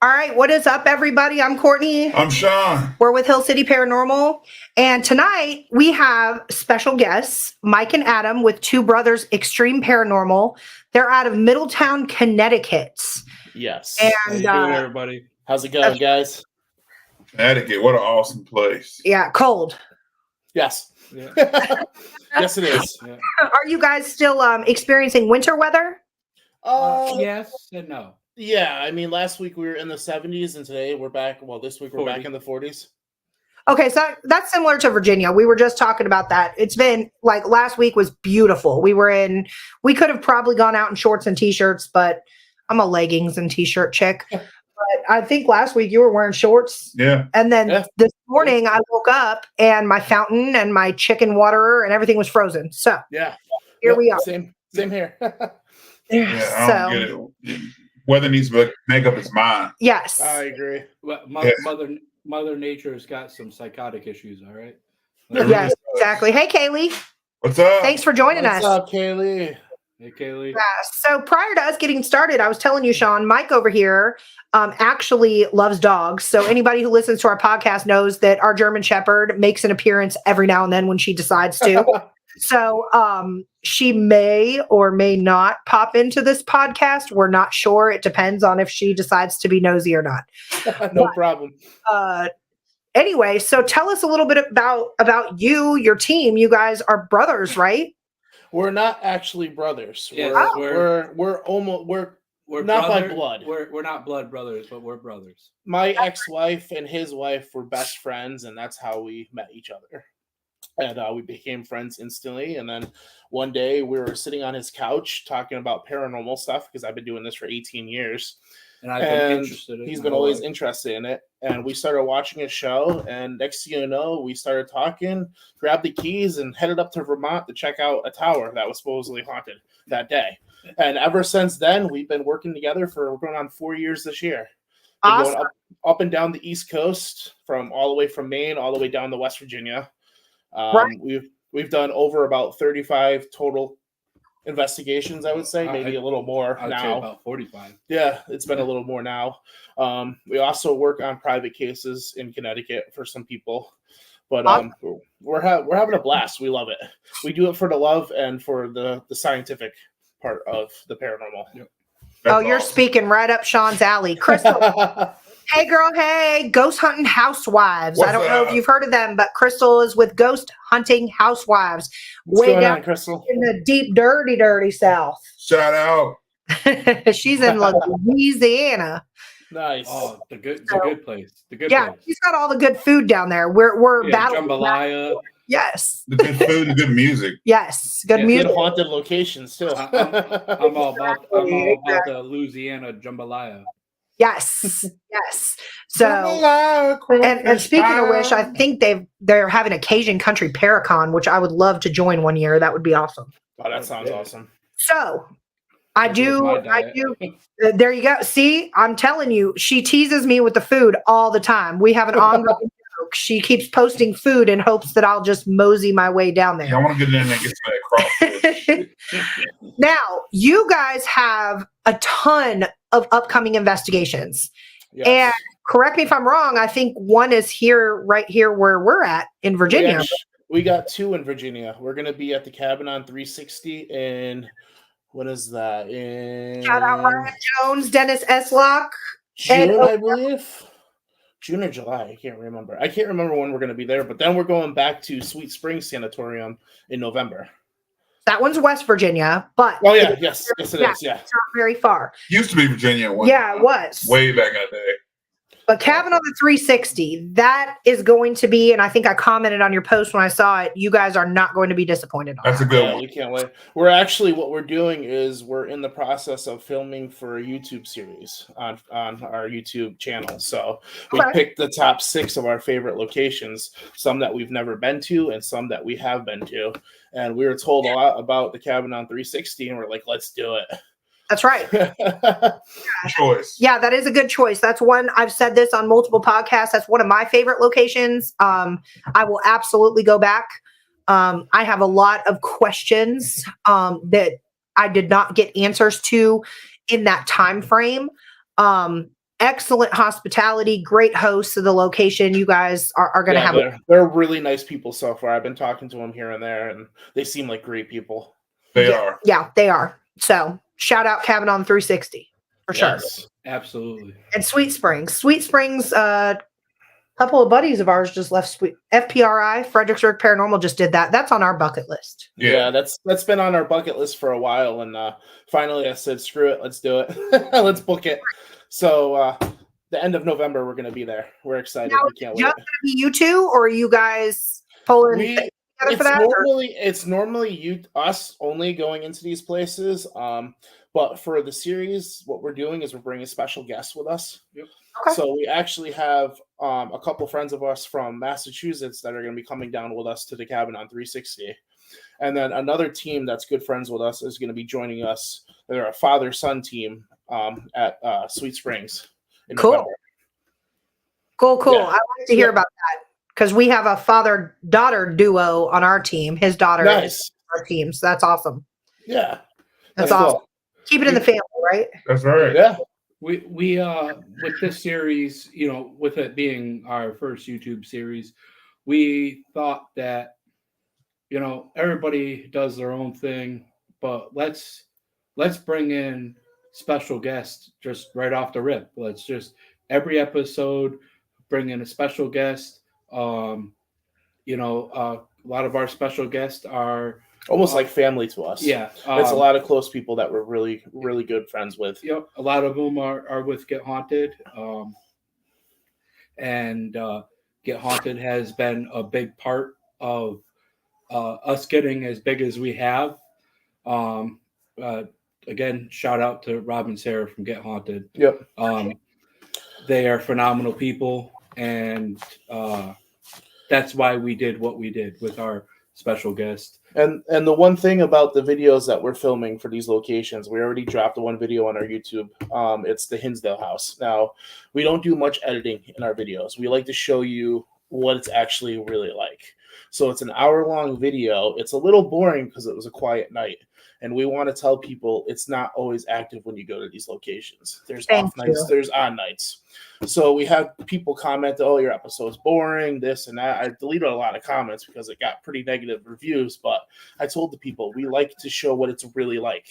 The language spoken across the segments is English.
All right, what is up, everybody? I'm Courtney. I'm Sean. We're with Hill City Paranormal. And tonight we have special guests, Mike and Adam with Two Brothers Extreme Paranormal. They're out of Middletown, Connecticut. Yes. And How you doing, everybody? How's it going, guys? Connecticut, what an awesome place. yeah, cold. Yes. Yeah. Yes, it is. Yeah. Are you guys still experiencing winter weather? Yes and no. Yeah, I mean, last week we were in the 70s, and today we're back. Well, this week we're back in the 40s. Okay, so that's similar to Virginia. We were just talking about that. It's been like last week was beautiful. We could have probably gone out in shorts and t-shirts, but I'm a leggings and t-shirt chick. But I think last week you were wearing shorts. Yeah. And then this morning I woke up and my fountain and my chicken waterer and everything was frozen. So yeah, here we are. Same here. Yeah, I don't get it. Weather needs to make up its mind. Yes. I agree. Well, Mother Nature's got some psychotic issues, all right? Yes, exactly. Hey, Kaylee. What's up? Thanks for joining us. What's up, Kaylee? Hey, Kaylee. Yeah. So prior to us getting started, I was telling you, Sean, Mike over here actually loves dogs. So anybody who listens to our podcast knows that our German Shepherd makes an appearance every now and then when she decides to. So she may or may not pop into this podcast. We're not sure. It depends on if she decides to be nosy or not. No problem. Anyway, so tell us a little bit about you, your team. You guys are brothers, right? We're not actually brothers. Yeah, We're not by blood. We're not blood brothers, but we're brothers. My ex-wife and his wife were best friends, and that's how we met each other. And we became friends instantly. And then one day we were sitting on his couch talking about paranormal stuff because I've been doing this for 18 years. And I've been interested in it. He's been always interested in it. And we started watching a show. And next thing you know, we started talking, grabbed the keys, and headed up to Vermont to check out a tower that was supposedly haunted that day. And ever since then, we've been working together we're going on 4 years this year. Awesome. Going up and down the East Coast, all the way from Maine all the way down to West Virginia. Right. We've done over about 35 total investigations, I would say, maybe a little more I'd now. say about 45. Yeah, it's been a little more now. We also work on private cases in Connecticut for some people, but we're having a blast. We love it. We do it for the love and for the scientific part of the paranormal. Yep. You're speaking right up Sean's alley. Crystal. Hey, girl. Hey, Ghost Hunting Housewives. What's I don't know up? if you've heard of them, but Crystal is with Ghost Hunting Housewives. What's way going down on, Crystal? in the deep, dirty South. Shout out. She's in Louisiana. Nice. Oh, the good place. The good Yeah, place. she's got all the good food down there. We're battling. Jambalaya. Yes. The good food and good music. Yes. Good Yeah, music. Good haunted locations too. I'm all about the Louisiana jambalaya. Yes. Yes. So and speaking of which, I think they're having a Cajun country Paracon, which I would love to join one year. That would be awesome. Oh, that sounds awesome. So I do. There you go. See, I'm telling you, she teases me with the food all the time. We have an ongoing joke. She keeps posting food in hopes that I'll just mosey my way down there. Yeah, I want to get in there and get some of that crawfish. Now, you guys have a ton of upcoming investigations. Yes. And correct me if I'm wrong, I think one is right here where we're at in Virginia. We got two in Virginia. We're going to be at the Cabin on 360 in, what is that? In Shout out Ryan Jones, Dennis Eslock. June, I believe. June or July. I can't remember. I can't remember when we're going to be there, but then we're going back to Sweet Springs Sanatorium in November. That one's West Virginia, but yes, it is. Yeah, it's not very far. Used to be Virginia. It was way back in the day. But Cabin on the 360, that is going to be, and I think I commented on your post when I saw it, you guys are not going to be disappointed on That's a good one. We can't wait. What we're doing is we're in the process of filming for a YouTube series on our YouTube channel. So we picked the top 6 of our favorite locations, some that we've never been to and some that we have been to. And we were told a lot about the Cabin on 360, and we're like, let's do it. That's right. Choice. Yeah, that is a good choice. That's one, I've said this on multiple podcasts. That's one of my favorite locations. I will absolutely go back. I have a lot of questions that I did not get answers to in that time frame. And excellent hospitality, great hosts of the location. You guys are going to have. They're really nice people so far. I've been talking to them here and there, and they seem like great people. They are. Yeah, they are. So shout out Kavanaugh 360 for sure. Absolutely. And Sweet Springs. Sweet Springs, couple of buddies of ours just left FPRI, Fredericksburg Paranormal just did that. That's on our bucket list. Yeah, that's been on our bucket list for a while, and finally I said, screw it, let's do it. Let's book it. So the end of November, we're going to be there. We're excited. Now, we can't wait. Just going to be you two, or are you guys pulling together for that? It's normally us only going into these places. But for the series, what we're doing is we're bringing special guests with us. Yep. Okay. So we actually have a couple friends of us from Massachusetts that are going to be coming down with us to the cabin on 360. And then another team that's good friends with us is going to be joining us. They're a father-son team at Sweet Springs in November. Cool. Yeah. I like to hear about that because we have a father-daughter duo on our team. His daughter is on our team, so that's awesome. Yeah. That's awesome. Cool. Keep it in the family, right? That's right. Yeah. We with this series, with it being our first YouTube series, we thought that, everybody does their own thing, but let's bring in special guests just right off the rip. Let's just every episode bring in a special guest. A lot of our special guests are almost like family to us. Yeah. It's a lot of close people that we're really, really good friends with. Yep. A lot of them are with Get Haunted. And Get Haunted has been a big part of us getting as big as we have. Again, shout out to Rob and Sarah from Get Haunted. Yep. They are phenomenal people. And that's why we did what we did with our special guest. And the one thing about the videos that we're filming for these locations, we already dropped the one video on our YouTube. It's the Hinsdale house. Now, we don't do much editing in our videos. We like to show you what it's actually really like. So it's an hour-long video. It's a little boring because it was a quiet night. And we want to tell people it's not always active when you go to these locations. There's off nights, there's on nights. So we have people comment, oh, your episode's boring, this and that. I deleted a lot of comments because it got pretty negative reviews, but I told the people we like to show what it's really like.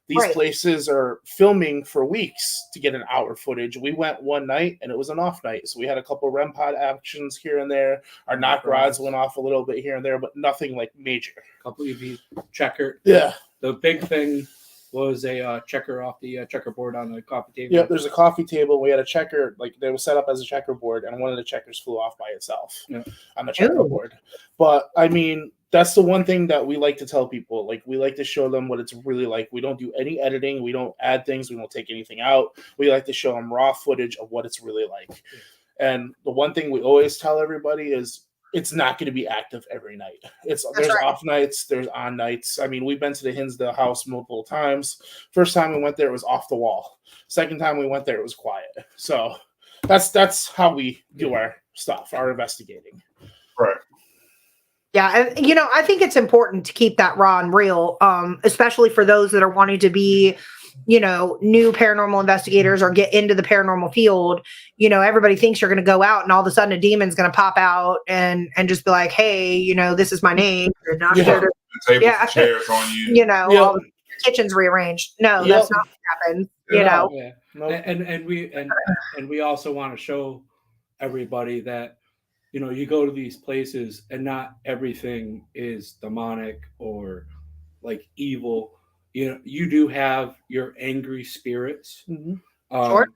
These places are filming for weeks to get an hour footage. We went one night and it was an off night. So we had a couple REM pod actions here and there. Our knock rods went off a little bit here and there, but nothing like major. A couple EV checker. Yeah. The big thing was a checker off the checkerboard on the coffee table. Yeah, there's a coffee table. We had a checker, like they were set up as a checkerboard, and one of the checkers flew off by itself on the checkerboard. But I mean, that's the one thing that we like to tell people. Like, we like to show them what it's really like. We don't do any editing. We don't add things. We don't take anything out. We like to show them raw footage of what it's really like. And the one thing we always tell everybody is it's not going to be active every night. There's off nights, there's on nights. I mean, we've been to the Hinsdale house multiple times. First time we went there, it was off the wall. Second time we went there, it was quiet. So that's how we do our stuff, our investigating. Right. Yeah, and I think it's important to keep that raw and real, especially for those that are wanting to be, new paranormal investigators or get into the paranormal field. Everybody thinks you're going to go out and all of a sudden a demon's going to pop out and just be like, hey, this is my name. And I'm here to, the chairs on you. all the kitchen's rearranged. No, that's not what happened. Yeah. Nope. And we also want to show everybody that you go to these places and not everything is demonic or like evil. You do have your angry spirits. Mm-hmm. Sure.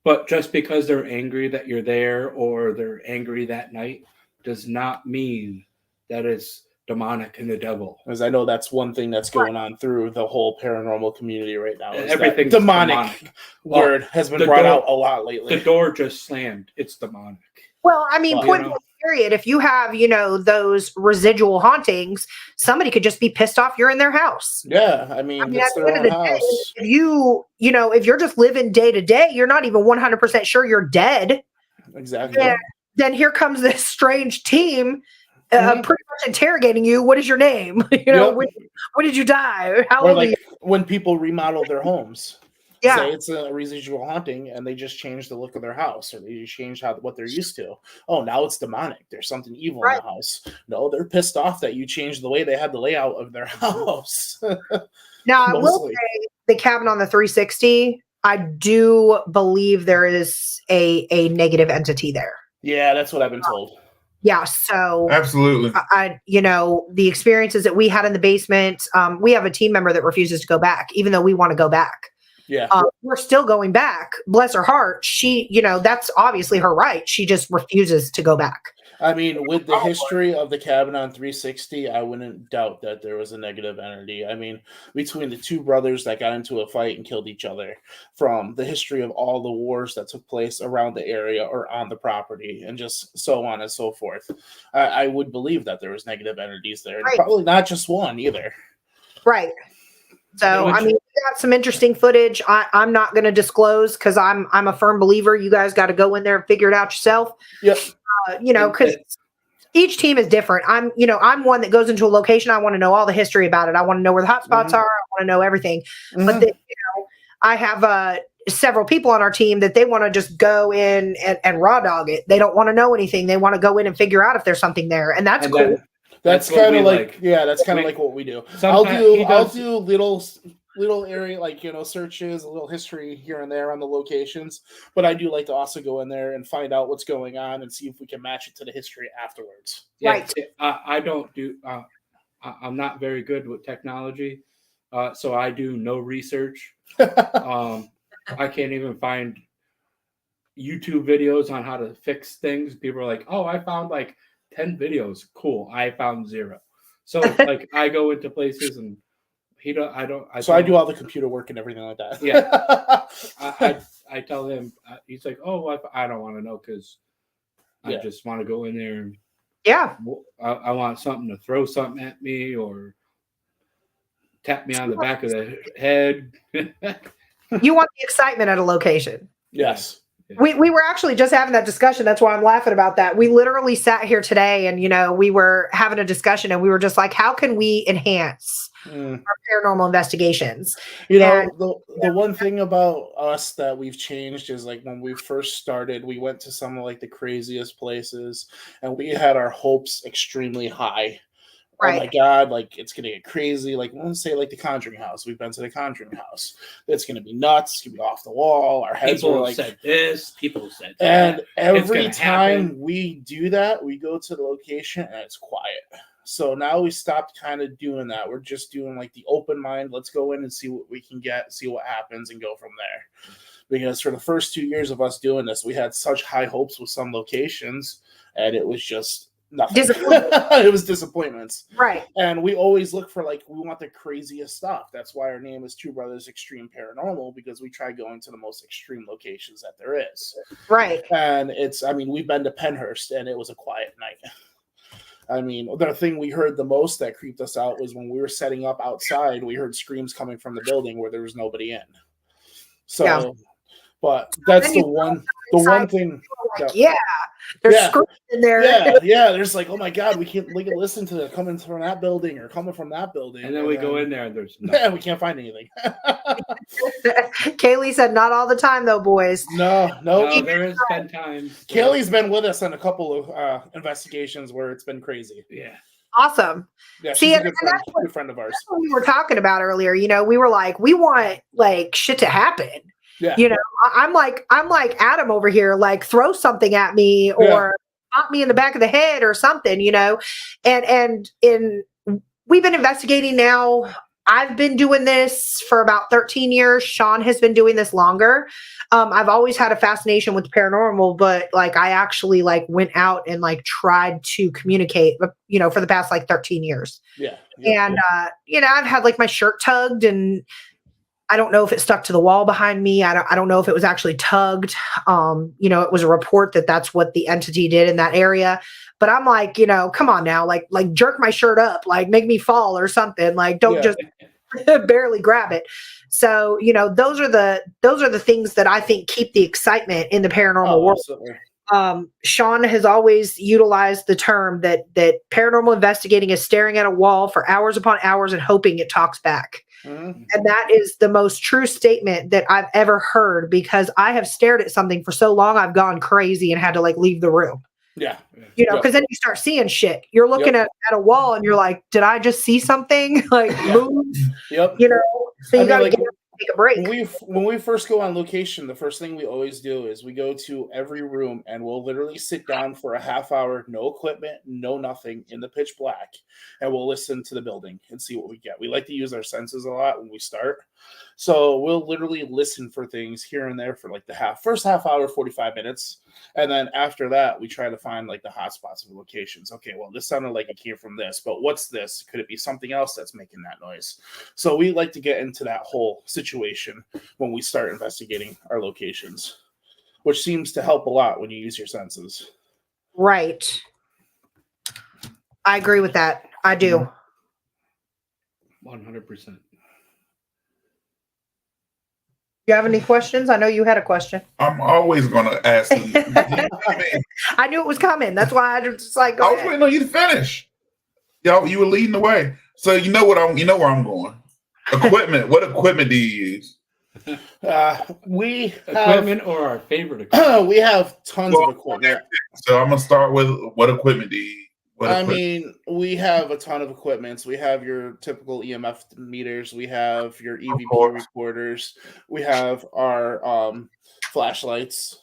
But just because they're angry that you're there or they're angry that night does not mean that it's demonic and the devil. Because I know that's one thing that's going on through the whole paranormal community right now. Everything demonic word has been brought out a lot lately. The door just slammed. It's demonic. Well, I mean, point blank period. If you have, those residual hauntings, somebody could just be pissed off you're in their house. Yeah, I mean it's their own house. If if you're just living day to day, you're not even 100% sure you're dead. Exactly. And then here comes this strange team pretty much interrogating you. What is your name? When did you die? How old are you? When people remodel their homes. say it's a residual haunting, and they just change the look of their house, or they change what they're used to. Oh, now it's demonic. There's something evil in the house. No, they're pissed off that you changed the way they had the layout of their house. Now, I will say the cabin on the 360, I do believe there is a negative entity there. Yeah, that's what I've been told. Yeah, so absolutely. The experiences that we had in the basement, we have a team member that refuses to go back, even though we want to go back. Yeah, we're still going back. Bless her heart. She, that's obviously her right. She just refuses to go back. I mean, with the history of the cabin on 360, I wouldn't doubt that there was a negative entity. I mean, between the two brothers that got into a fight and killed each other, from the history of all the wars that took place around the area or on the property, and just so on and so forth, I would believe that there was negative entities there. Right. Probably not just one either. Right. So, we got some interesting footage. I'm not going to disclose because I'm a firm believer. You guys got to go in there and figure it out yourself. Yep. Because each team is different. I'm one that goes into a location. I want to know all the history about it. I want to know where the hot spots are. I want to know everything. But then, I have several people on our team that they want to just go in and raw dog it. They don't want to know anything. They want to go in and figure out if there's something there, and that's cool. That's kind of like that's kind of like what we do. I'll do little area, like, searches, a little history here and there on the locations, but I do like to also go in there and find out what's going on and see if we can match it to the history afterwards. Right. I don't do I'm not very good with technology, so I do no research. I can't even find YouTube videos on how to fix things. People are like, oh, I found like 10 videos. Cool. I found 0. So like I go into places and I do all the computer work and everything like that. Yeah. I tell him, he's like, oh, I don't want to know because I just want to go in there. And, I want something to throw something at me or tap me on the back of the head. You want the excitement at a location. Yes. We were actually just having that discussion. That's why I'm laughing about that. We literally sat here today and, we were having a discussion and we were just like, how can we enhance our paranormal investigations? The one thing about us that we've changed is like when we first started, we went to some of like the craziest places and we had our hopes extremely high. Right. Oh my God, like it's gonna get crazy. Like let's say like the Conjuring House. We've been to the Conjuring House. It's gonna be nuts, it's gonna be off the wall. Our heads people were like said this, people said that. And every time we do that, we go to the location and it's quiet. So now we stopped kind of doing that. We're just doing like the open mind. Let's go in and see what we can get, see what happens, and go from there. Because for the first 2 years of us doing this, we had such high hopes with some locations, and it was just nothing. It was disappointments. Right. And we always look for we want the craziest stuff. That's why our name is Two Brothers Extreme Paranormal, because we try going to the most extreme locations that there is. Right. And we've been to Penhurst and it was a quiet night. The thing we heard the most that creeped us out was when we were setting up outside, we heard screams coming from the building where there was nobody in. So, but that's the one thing. There's screams in there. Yeah. There's like, oh my God, we can listen to it coming from that building or coming from that building. And then we go in there and there's nothing. We can't find anything. Kaylee said not all the time though, boys. No, there has been times. Kaylee's been with us on a couple of investigations where it's been crazy. Yeah. Awesome. Yeah, she's a good friend of ours. That's what we were talking about earlier. We were like, we want like shit to happen. Yeah. I'm like Adam over here, like throw something at me or pop me in the back of the head or something, and we've been investigating now. I've been doing this for about 13 years. Sean has been doing this longer. I've always had a fascination with the paranormal, but I actually went out and tried to communicate, for the past 13 years. Yeah. And, I've had my shirt tugged and I don't know if it stuck to the wall behind me. I don't know if it was actually tugged. It was a report that's what the entity did in that area. But I'm like, come on now, like jerk my shirt up, make me fall or something. Don't just barely grab it. So, those are the things that I think keep the excitement in the paranormal world. Absolutely. Sean has always utilized the term that paranormal investigating is staring at a wall for hours upon hours and hoping it talks back. Mm-hmm. And that is the most true statement that I've ever heard, because I have stared at something for so long I've gone crazy and had to like leave the room. Yeah. Because then you start seeing shit. You're looking at a wall and you're like, did I just see something like move? Yep. So you got to take a break. When we first go on location, the first thing we always do is we go to every room and we'll literally sit down for a half hour, no equipment, no nothing, in the pitch black, and we'll listen to the building and see what we get. We like to use our senses a lot when we start. So we'll literally listen for things here and there for like the first half hour, 45 minutes. And then after that, we try to find like the hot spots of the locations. Okay, well, this sounded like it came from this, but what's this? Could it be something else that's making that noise? So we like to get into that whole situation when we start investigating our locations, which seems to help a lot when you use your senses. Right. I agree with that. I do. 100%. You have any questions? I know you had a question. I'm always going to ask. I knew it was coming. That's why I just like. I was waiting on you to finish. Y'all, you were leading the way, so you know where I'm going. Equipment. What equipment do you use? We Equipment or our favorite equipment? We have tons of equipment. So I'm gonna start with what equipment do you use? We have a ton of equipment. We have your typical EMF meters. We have your EVP recorders. We have our flashlights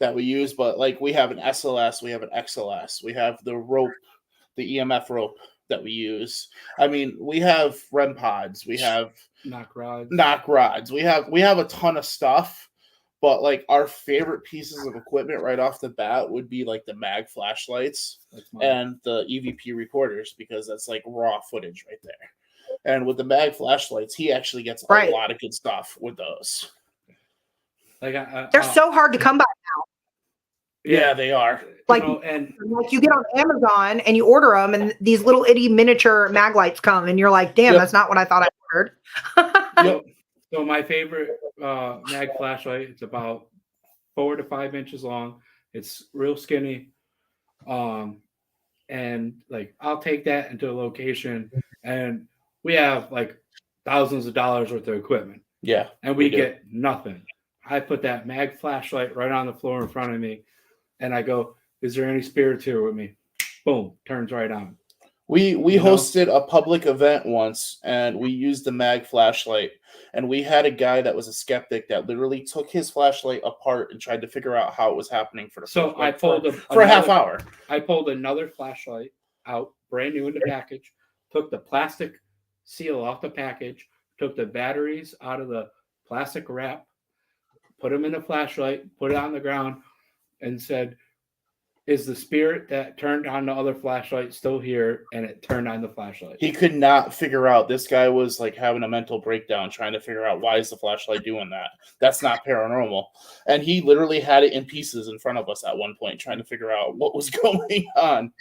that we use. But like we have an SLS, we have an XLS. We have the rope, the EMF rope that we use. I mean, we have REM pods. We have knock rods. We have a ton of stuff. But like our favorite pieces of equipment right off the bat would be like the mag flashlights and the EVP recorders, because that's like raw footage right there. And with the mag flashlights, he actually gets a lot of good stuff with those. Like they're so hard to come by now. Yeah, they are. Like, like you get on Amazon and you order them, and these little itty miniature mag lights come, and you're like, damn, that's not what I thought I ordered. So my favorite mag flashlight, it's about 4 to 5 inches long. It's real skinny. And like I'll take that into a location, and we have like thousands of dollars worth of equipment. Yeah. And we get nothing. I put that mag flashlight right on the floor in front of me, and I go, is there any spirits here with me? Boom, turns right on. We hosted a public event once, and we used the mag flashlight, and we had a guy that was a skeptic that literally took his flashlight apart and tried to figure out how it was happening for a half hour. I pulled another flashlight out, brand new in the package, took the plastic seal off the package, took the batteries out of the plastic wrap, put them in a flashlight, put it on the ground, and said, is the spirit that turned on the other flashlight still here? And it turned on the flashlight. He could not figure out. This guy was like having a mental breakdown trying to figure out, why is the flashlight doing that? That's not paranormal. And he literally had it in pieces in front of us at one point trying to figure out what was going on.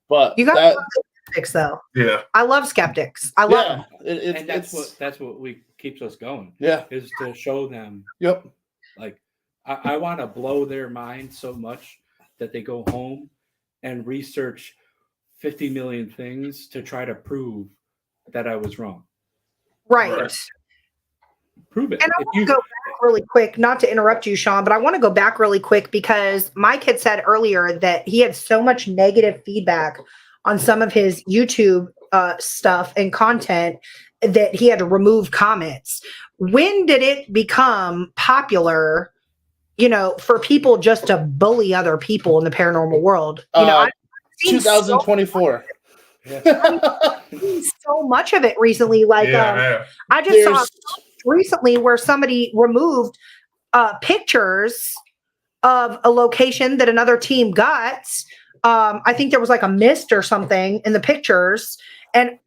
But you got skeptics, though. Yeah. I love skeptics. I love them. And that's what keeps us going. Yeah. Is to show them. Yep. Like I want to blow their mind so much that they go home and research 50 million things to try to prove that I was wrong. Right. Prove it. And I want to go back really quick, not to interrupt you, Sean, but I want to go back really quick because Mike had said earlier that he had so much negative feedback on some of his YouTube stuff and content that he had to remove comments. When did it become popular, for people just to bully other people in the paranormal world? 2024. I've seen so much of it recently. Like, I just saw recently where somebody removed pictures of a location that another team got. I think there was like a mist or something in the pictures. And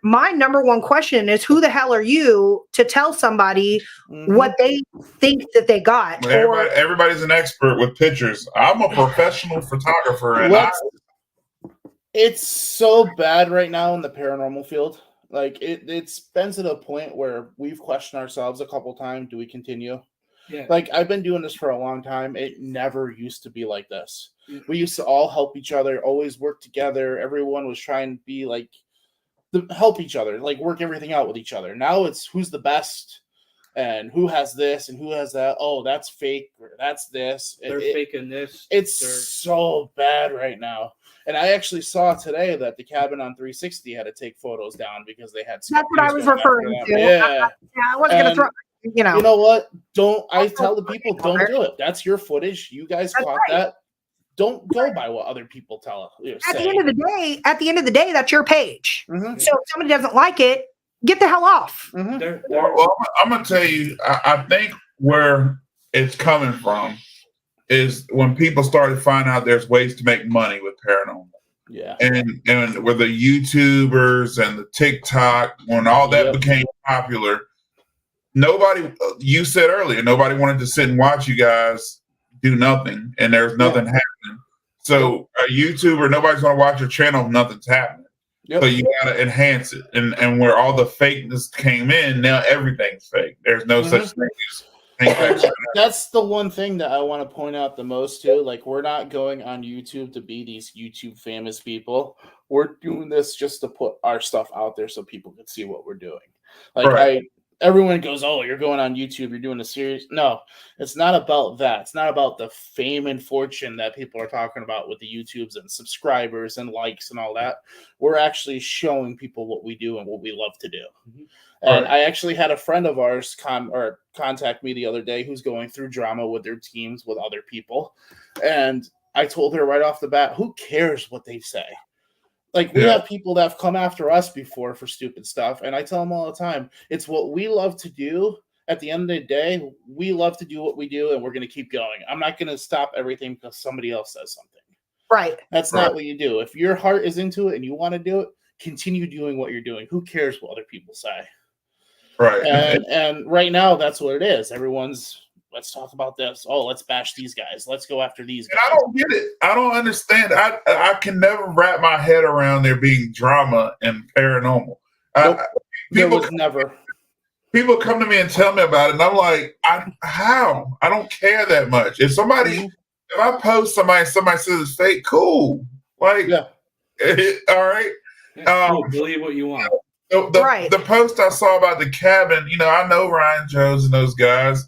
my number one question is, who the hell are you to tell somebody what they think that they got? Everybody's an expert with pictures. I'm a professional photographer, and it's so bad right now in the paranormal field. Like it's been to the point where we've questioned ourselves a couple times. Do we continue? Yeah. Like, I've been doing this for a long time. It never used to be like this. We used to all help each other, always work together. Everyone was trying to be like, help each other, like work everything out with each other. Now it's who's the best and who has this and who has that. Oh, that's fake. Or that's this. They're faking this. It's so bad right now. And I actually saw today that the Cabin on 360 had to take photos down because they had. That's what I was referring to. Yeah. I wasn't going to throw. You know what? I tell the people, don't do it. That's your footage. You guys caught that. Don't go by what other people tell you. At the end of the day, that's your page. Mm-hmm. So if somebody doesn't like it, get the hell off. Mm-hmm. Well, I'm gonna tell you. I think where it's coming from is when people started finding out there's ways to make money with paranormal. Yeah. And with the YouTubers and the TikTok, when all that became popular, nobody. You said earlier, nobody wanted to sit and watch you guys do nothing, and there's nothing happening. So a YouTuber, nobody's going to watch your channel if nothing's happening. So you got to enhance it. And where all the fakeness came in, now everything's fake. There's no such thing as that's the one thing that I want to point out the most too. Like, we're not going on YouTube to be these YouTube famous people. We're doing this just to put our stuff out there so people can see what we're doing. Like, everyone goes, oh, you're going on YouTube, you're doing a series. No, it's not about that. It's not about the fame and fortune that people are talking about with the YouTubes and subscribers and likes and all that. We're actually showing people what we do and what we love to do. Mm-hmm. And I actually had a friend of ours contact me the other day who's going through drama with their teams with other people. And I told her right off the bat, who cares what they say? Like, we have people that have come after us before for stupid stuff, and I tell them all the time, it's what we love to do. At the end of the day, we love to do what we do, and we're going to keep going. I'm not going to stop everything because somebody else says something. Right. That's not what you do. If your heart is into it and you want to do it, continue doing what you're doing. Who cares what other people say? Right. And right now, that's what it is. Everyone's, let's talk about this. Oh, let's bash these guys. Let's go after these guys. And I don't get it. I don't understand. I can never wrap my head around there being drama and paranormal. Nope. People come to me and tell me about it, and I'm like, how? I don't care that much. If I post somebody says it's fake, cool. Like, all right. Believe what you want. The post I saw about the cabin, I know Ryan Jones and those guys.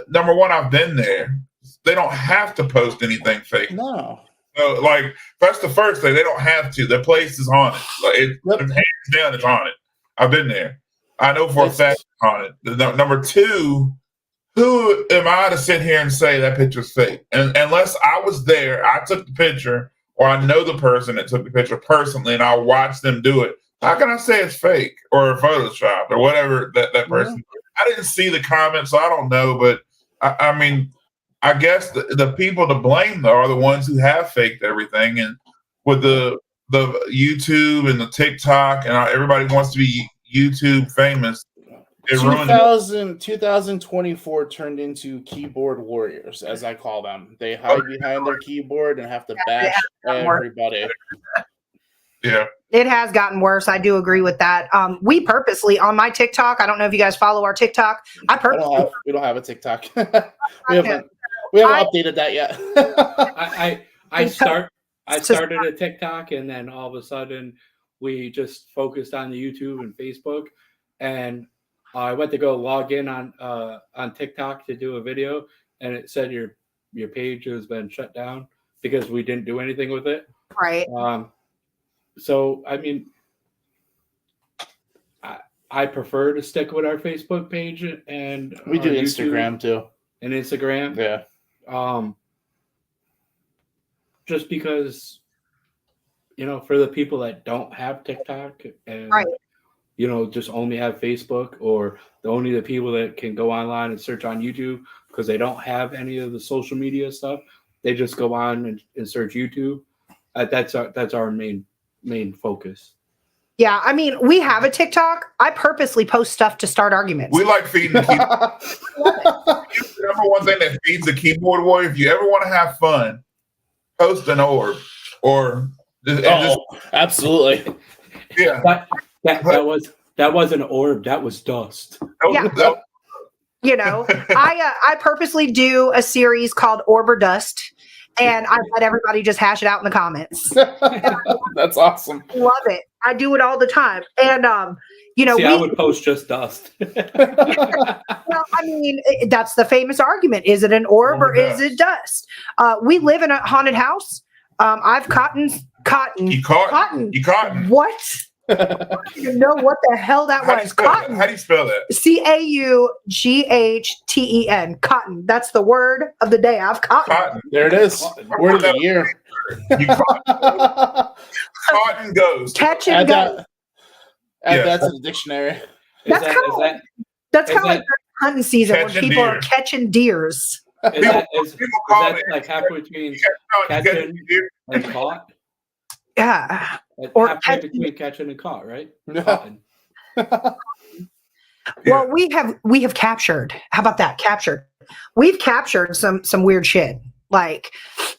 Number one, I've been there. They don't have to post anything fake. No. So, like, that's the first thing. They don't have to. The place is haunted. Like, hands down, it's haunted. I've been there. I know for a fact it's haunted. Number two, who am I to sit here and say that picture's fake? And unless I was there, I took the picture, or I know the person that took the picture personally, and I watched them do it. How can I say it's fake or Photoshopped or whatever that person? I didn't see the comments, so I don't know. But I mean, I guess the people to blame are the ones who have faked everything. And with the YouTube and the TikTok, and everybody wants to be YouTube famous. 2024 turned into keyboard warriors, as I call them. They hide behind their keyboard and have to bash everybody. Yeah. It has gotten worse. I do agree with that. We purposely, on my TikTok, I don't know if you guys follow our TikTok. We don't have a TikTok. we haven't updated that yet. I started a TikTok, and then all of a sudden we just focused on the YouTube and Facebook. And I went to go log in on TikTok to do a video, and it said your page has been shut down because we didn't do anything with it. Right. So, I mean, I prefer to stick with our Facebook page, and we do YouTube Instagram too. And Instagram. Yeah. Just because, for the people that don't have TikTok and, just only have Facebook, or only the people that can go online and search on YouTube because they don't have any of the social media stuff, they just go on and search YouTube. That's our main focus. Yeah, I mean, we have a TikTok. I purposely post stuff to start arguments. We like feeding the keyboard. The number one thing that feeds the keyboard warrior, if you ever want to have fun, post an orb or just absolutely. Yeah. That was an orb. That was dust. Yeah. You know, I purposely do a series called Orb or Dust, and I let everybody just hash it out in the comments. That's awesome. Love it. I do it all the time. And I would post just dust. Well, I mean, that's the famous argument. Is it an orb or is it dust? We live in a haunted house. I've cotton. You cotton. What? I don't even know what the hell that was. Cotton. How do you spell that? CAUGHTEN. Cotton. That's the word of the day. I've cotton. There it is. Word of the year. You cotton goes. Catch and go. Add that to the dictionary. That's kind of like hunting season when people are catching deers. Is that like halfway between catching and caught? Yeah. Or halfway between catching and caught, right? Well, we have captured. How about that? Captured. We've captured some weird shit. Like,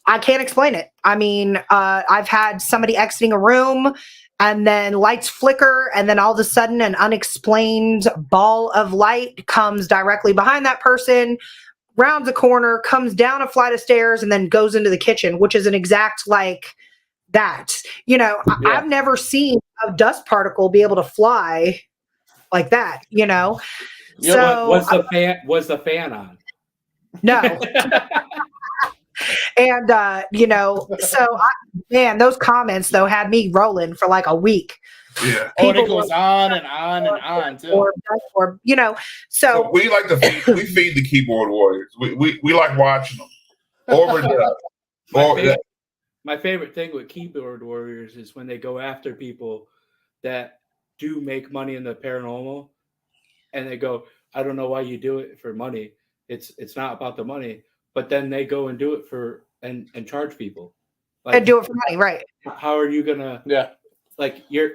I can't explain it. I mean, I've had somebody exiting a room and then lights flicker, and then all of a sudden an unexplained ball of light comes directly behind that person, rounds a corner, comes down a flight of stairs, and then goes into the kitchen, which is an exact like that. You know, yeah. I've never seen a dust particle be able to fly like that, you know. Yeah, so was the fan on? No. And man, those comments though had me rolling for like a week. Yeah. Oh, and it goes on and on and on too. Or so we like to feed the keyboard warriors. We like watching them. My favorite thing with keyboard warriors is when they go after people that do make money in the paranormal, and they go, "I don't know why you do it for money. It's not about the money." But then they go and do it for and charge people. Like, and do it for money, right? How are you gonna? Yeah, like you're.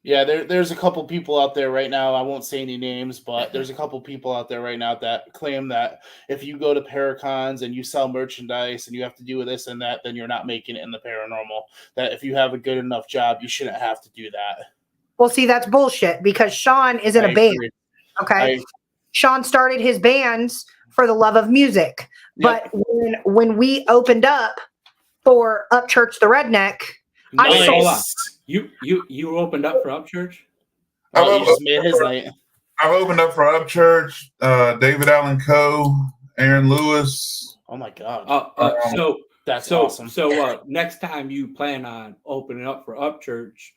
Yeah, there's a couple people out there right now. I won't say any names, but there's a couple people out there right now that claim that if you go to Paracons and you sell merchandise and you have to do this and that, then you're not making it in the paranormal. That if you have a good enough job, you shouldn't have to do that. Well, see, that's bullshit because Sean is in a band. Okay, Sean started his bands for the love of music. Yep. But when we opened up for Upchurch the Redneck, nice. Hold on. You opened up for Upchurch? Oh, you just made his night. I've opened up for Upchurch, David Allen Coe, Aaron Lewis. Oh my God. That's awesome. So next time you plan on opening up for Upchurch,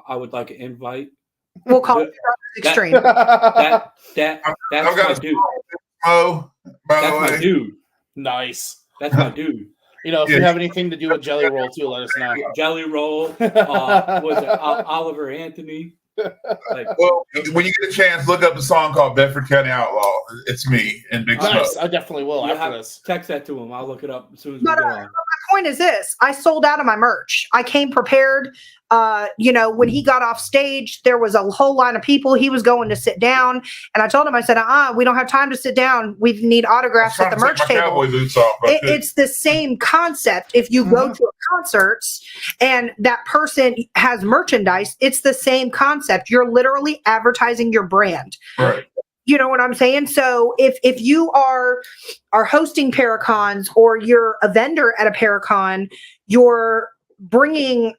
I would like an invite. We'll call it Extreme. That's my dude. Oh, that's my dude. Nice. That's my dude. You know, if you have anything to do with Jelly Roll too, let us know. Jelly Roll. Was it Oliver Anthony? Well, when you get a chance, look up a song called Bedford County Outlaw. It's me and Big Smoke. I definitely will after this. Text that to him. I'll look it up as soon as we go on. My point is this. I sold out of my merch. I came prepared. When he got off stage, there was a whole line of people. He was going to sit down. And I told him, I said, we don't have time to sit down. We need autographs at the merch table. It's the same concept. If you go to a concert and that person has merchandise, it's the same concept. You're literally advertising your brand. Right. You know what I'm saying? So if you are hosting Paracons or you're a vendor at a Paracon, you're bringing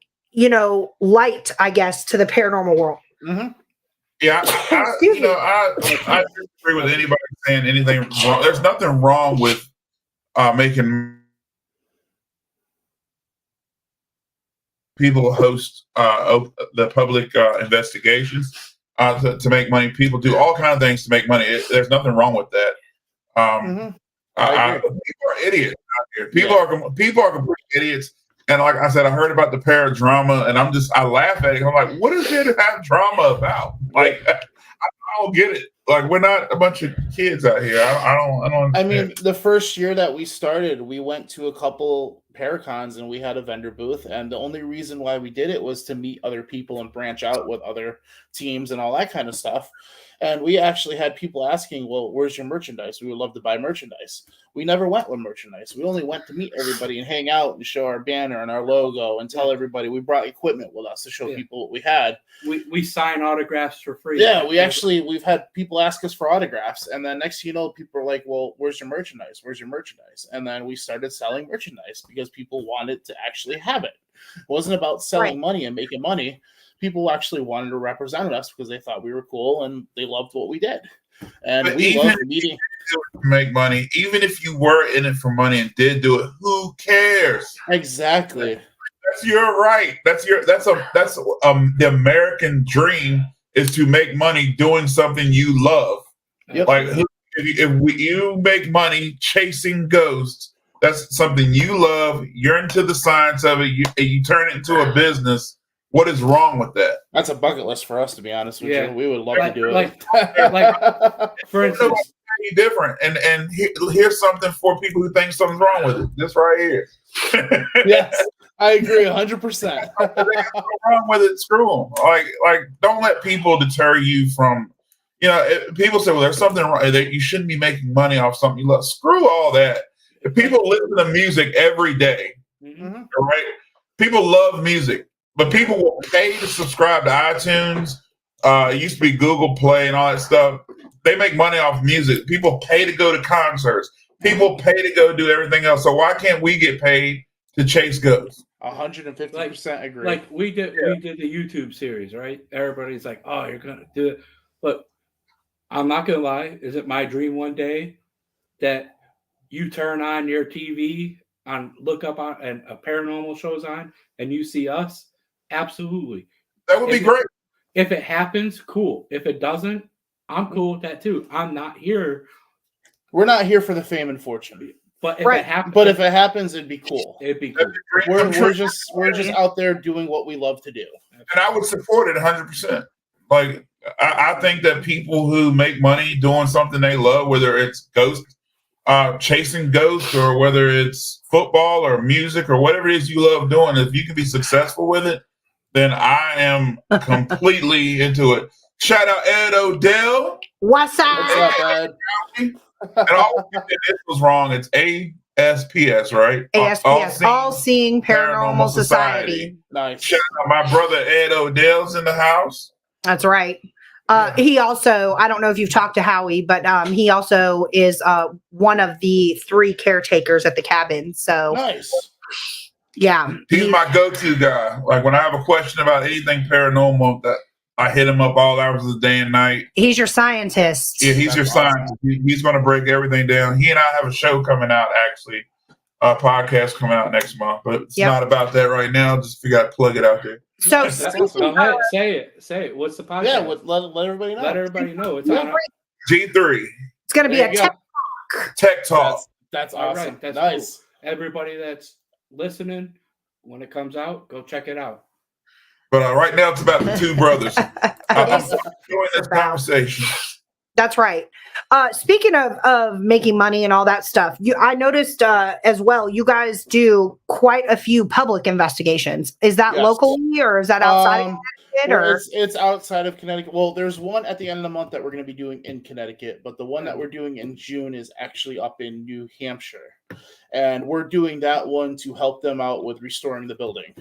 light, I guess, to the paranormal world. Mm-hmm. Yeah, I disagree with anybody saying anything wrong. There's nothing wrong with making people host the public investigations to make money. People do all kinds of things to make money. There's nothing wrong with that. People are idiots out here. People are complete idiots. And like I said, I heard about the paradrama, and I laugh at it. I'm like, what is there to have drama about? Like, I don't get it. Like, we're not a bunch of kids out here. I don't. I mean, the first year that we started, we went to a couple Paracons and we had a vendor booth, and the only reason why we did it was to meet other people and branch out with other teams and all that kind of stuff. And we actually had people asking, well, where's your merchandise? We would love to buy merchandise. We never went with merchandise. We only went to meet everybody and hang out and show our banner and our logo and tell everybody we brought equipment with us to show people what we had. We sign autographs for free. Yeah, we've had people ask us for autographs, and then next thing you know, people are like, well, where's your merchandise? Where's your merchandise? And then we started selling merchandise because people wanted to actually have it. It wasn't about selling money and making money. People actually wanted to represent us because they thought we were cool and they loved what we did. And but we loved meeting. Make money, even if you were in it for money and did do it, who cares? Exactly. That's your right. That's the American dream is to make money doing something you love. Yep. Like if you make money chasing ghosts, that's something you love. You're into the science of it. You turn it into a business. What is wrong with that? That's a bucket list for us, to be honest with you. We would love to do it. For instance, different. And here's something for people who think something's wrong with it. This right here. Yes, I agree 100%. Wrong with it? Screw them. Like, don't let people deter you from. People say, well, there's something wrong that you shouldn't be making money off something you love. Screw all that. If people listen to music every day, right? People love music. But people will pay to subscribe to iTunes. It used to be Google Play and all that stuff. They make money off music. People pay to go to concerts. People pay to go do everything else. So why can't we get paid to chase ghosts? 150% agree. Like we did the YouTube series, right? Everybody's like, "Oh, you're gonna do it," but I'm not gonna lie. Is it my dream one day that you turn on your TV look up on and a paranormal show's on and you see us? Absolutely. That would be great. If it happens, cool. If it doesn't, I'm cool with that too. I'm not here. We're not here for the fame and fortune. But if it happens, it'd be cool. It'd be cool. We're just out there doing what we love to do. And I would support it 100%. Like I think that people who make money doing something they love, whether it's chasing ghosts or whether it's football or music or whatever it is you love doing, if you can be successful with it, then I am completely into it. Shout out Ed Odell. What's up? What's up, Ed? And all this was wrong. It's ASPS, right? ASPS, All Seeing Paranormal Society. Nice. Shout out my brother Ed Odell's in the house. That's right. He also, I don't know if you've talked to Howie, but he also is one of the 3 caretakers at the cabin. So nice. Yeah. He's my go-to guy. Like when I have a question about anything paranormal, that I hit him up all hours of the day and night. He's your scientist. Yeah, he's your scientist. He's going to break everything down. He and I have a show coming out, actually, a podcast coming out next month, but it's not about that right now. Just figure out to plug it out there. So say it. What's the podcast? Yeah, let everybody know. Let everybody know. It's on G3. It's going to be a tech talk. Tech talk. That's awesome. Right. That's nice. Cool. Everybody that's listening, when it comes out, go check it out. But right now, it's about the 2 brothers. I'm enjoying this conversation. That's right. Speaking of making money and all that stuff, I noticed as well, you guys do quite a few public investigations. Is that locally or is that outside of Connecticut? It's outside of Connecticut. Well, there's one at the end of the month that we're going to be doing in Connecticut, but the one that we're doing in June is actually up in New Hampshire. And we're doing that one to help them out with restoring the building.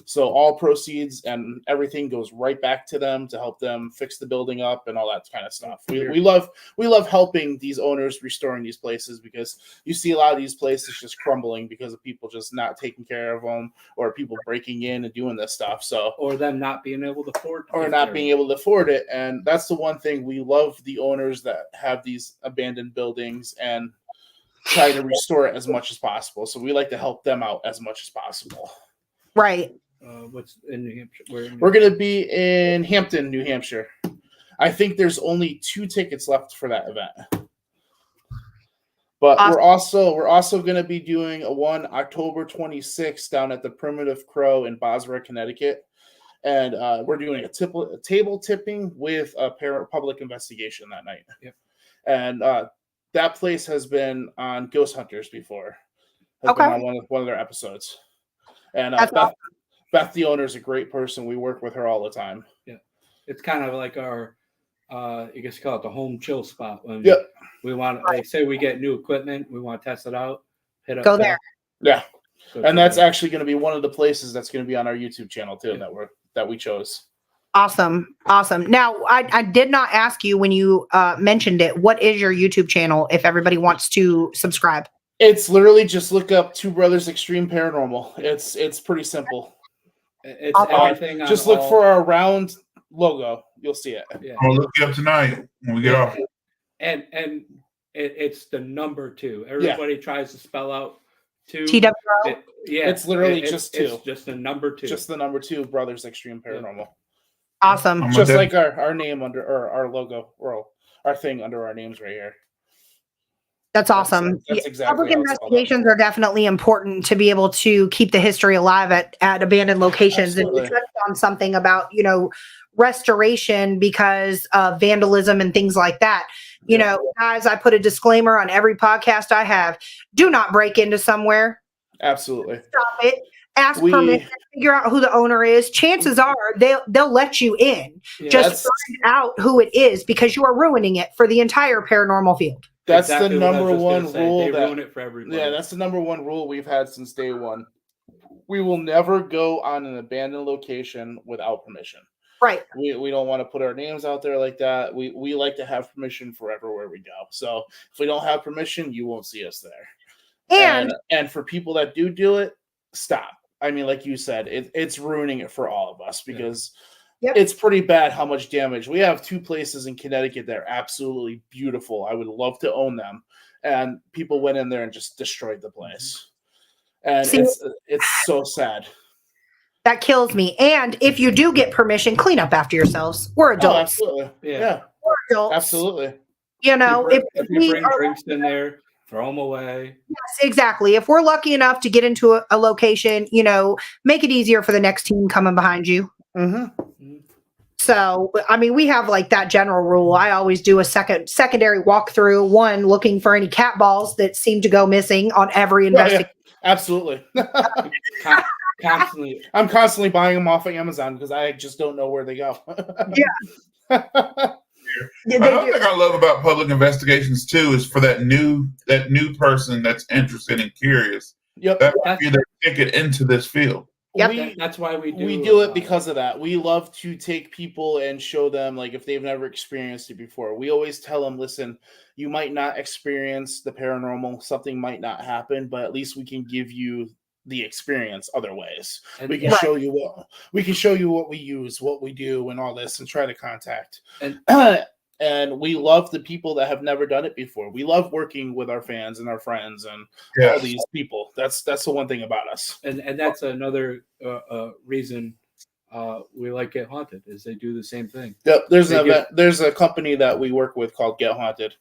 So all proceeds and everything goes right back to them to help them fix the building up and all that kind of stuff. We love helping these owners restoring these places because you see a lot of these places just crumbling because of people just not taking care of them or people breaking in and doing this stuff. So or them not being able to afford it. And that's the one thing we love the owners that have these abandoned buildings and try to restore it as much as possible. So we like to help them out as much as possible. Right. What's in New Hampshire? We're going to be in Hampton, New Hampshire. I think there's only 2 tickets left for that event. But awesome. we're also going to be doing a one October 26th down at the Primitive Crow in Bosworth, Connecticut. And we're doing a table tipping with a public investigation that night. Yep. And that place has been on Ghost Hunters before. has been Okay. on one of their episodes. And That's awesome. Beth, the owner, is a great person. We work with her all the time. Yeah, it's kind of like our, you guess you call it the home chill spot. When we want, they say we get new equipment, we want to test it out. Hit up Go there. Yeah, Go and that's there. actually going to be one of the places that's going to be on our YouTube channel too. That we chose. Awesome. Now, I did not ask you when you mentioned it. What is your YouTube channel if everybody wants to subscribe? It's literally just look up Two Brothers Extreme Paranormal. It's pretty simple. It's everything. Just look for our round logo. You'll see it. Yeah. I'll look you up tonight when we get off. And it's the number 2. Everybody tries to spell out 2. TWO. It's literally just 2. It's just the number 2. Just the number 2, Brothers Extreme Paranormal. Awesome. Just like our name under or our logo or our thing under our names right here. That's awesome. That's exactly Public investigations are definitely important to be able to keep the history alive at abandoned locations. Absolutely. And you touched on something about, restoration because of vandalism and things like that. You know, guys, I put a disclaimer on every podcast I have. Do not break into somewhere. Absolutely. Stop it. Ask permission. Figure out who the owner is. Chances are they'll let you in. Just find out who it is because you are ruining it for the entire paranormal field. That's exactly the number one rule. They ruin it for everybody. Yeah, that's the number one rule we've had since day one. We will never go on an abandoned location without permission. Right. We don't want to put our names out there like that. We like to have permission for everywhere we go. So if we don't have permission, you won't see us there. And for people that do it, stop. I mean, like you said, it's ruining it for all of us because it's pretty bad how much damage. We have 2 places in Connecticut that are absolutely beautiful. I would love to own them. And people went in there and just destroyed the place. And it's so sad. That kills me. And if you do get permission, clean up after yourselves. We're adults. Oh, absolutely. Yeah. We're adults. Absolutely. If you bring drinks in there, throw them away. Yes, exactly. If we're lucky enough to get into a location, make it easier for the next team coming behind you. Mm-hmm. So, I mean, we have like that general rule. I always do a secondary walkthrough, one looking for any cat balls that seem to go missing on every investigation. Yeah, absolutely. Constantly. I'm constantly buying them off of Amazon because I just don't know where they go. Another thing I love about public investigations too is for that new person that's interested and curious. Yep. That might be their ticket into this field. Yep. That's why we do it because of that. We love to take people and show them, like, if they've never experienced it before. We always tell them, listen, you might not experience the paranormal, something might not happen, but at least we can give you the experience other ways. And we can show you what we use, what we do, and all this, and try to contact. And we love the people that have never done it before. We love working with our fans and our friends and all these people. That's the one thing about us. And that's another reason we like Get Haunted is they do the same thing. Yep. There's a company that we work with called Get Haunted,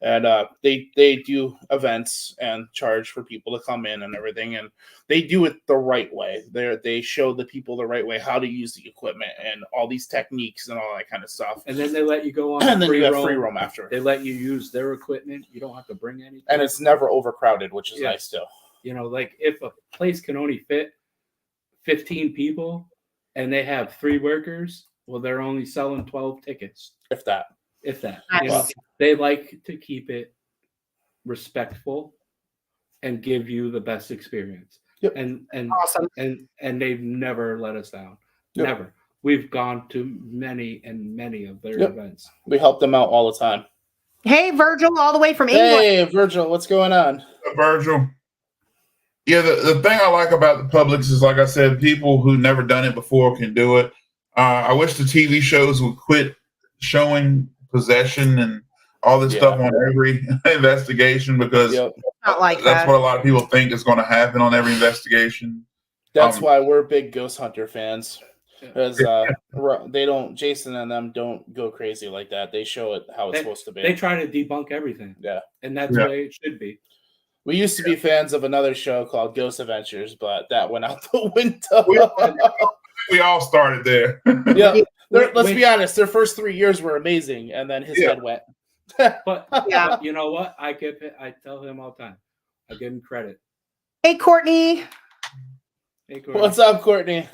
and they do events and charge for people to come in and everything, and they do it the right way. They show the people the right way how to use the equipment and all these techniques and all that kind of stuff. And then they let you go on and then free you have roam. free roam after. They let you use their equipment. You don't have to bring anything. And it's never overcrowded, which is nice too. Like if a place can only fit 15 people and they have 3 workers, well, they're only selling 12 tickets. If that. Nice. They like to keep it respectful and give you the best experience. Yep. And awesome. And they've never let us down. Yep. Never. We've gone to many of their events. We help them out all the time. Hey, Virgil, all the way from England. Hey, Virgil, what's going on? Virgil. Yeah, the thing I like about the Publix is, like I said, people who never done it before can do it. I wish the TV shows would quit showing possession and all this stuff on every investigation because not like that's what a lot of people think is going to happen on every investigation. That's why we're big Ghost Hunter fans. Because Jason and them don't go crazy like that. They show it how it's supposed to be. They try to debunk everything. Yeah. And that's the way it should be. We used to be fans of another show called Ghost Adventures, but that went out the window. We all started there. Yeah. Let's be honest. Their first 3 years were amazing, and then his head went. But you know what? I tell him all the time. I give him credit. Hey, Courtney. Hey, Courtney. What's up, Courtney?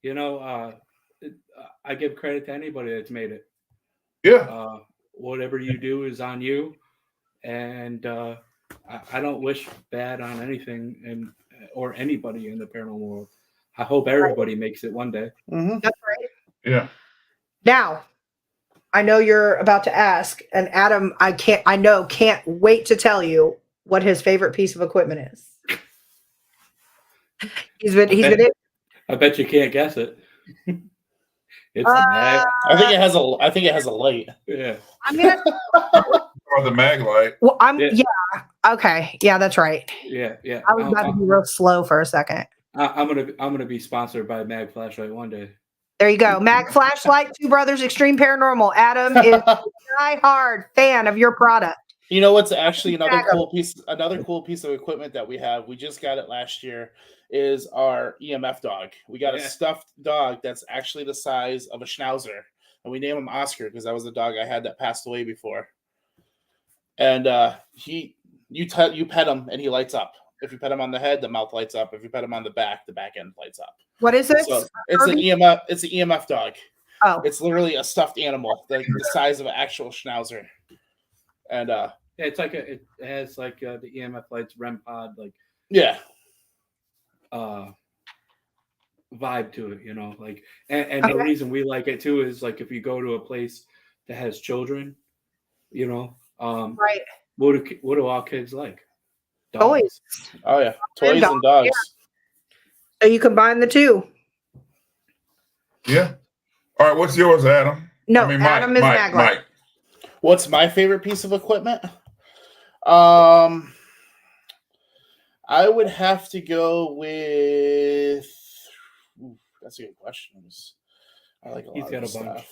You know, I give credit to anybody that's made it. Yeah. Whatever you do is on you, and I don't wish bad on anything or anybody in the paranormal world. I hope everybody makes it one day. Mm-hmm. That's right. Yeah. Now, I know you're about to ask, and Adam, can't wait to tell you what his favorite piece of equipment is. I bet you can't guess it. It's a mag. I think it has a light. Yeah. I'm gonna. Or the mag light. Well, Yeah. Okay. Yeah, that's right. Yeah. I was about to be real slow for a second. I'm gonna be sponsored by Mag Flashlight one day. There you go. Mag Flashlight, Two Brothers Extreme Paranormal. Adam is a die-hard fan of your product. You know what's actually another cool piece of equipment that we have? We just got it last year. Is our EMF dog. We got a stuffed dog that's actually the size of a schnauzer, and we named him Oscar because that was the dog I had that passed away before. And you pet him and he lights up. If you pet him on the head, the mouth lights up. If you pet him on the back end lights up. What is this? So it's an EMF. It's an EMF dog. Oh, it's literally a stuffed animal, the size of an actual schnauzer. And it's like it has like the EMF lights, REM pod, like vibe to it, you know, like, and the reason we like it too is like if you go to a place that has children, you know, right. What do all kids like? Dogs. Toys. Oh yeah, toys and dogs. Yeah. So you combine the two. Yeah. All right. What's yours, Adam? No, Adam is Maglite. What's my favorite piece of equipment? I would have to go with. That's a good question. I like a lot of stuff.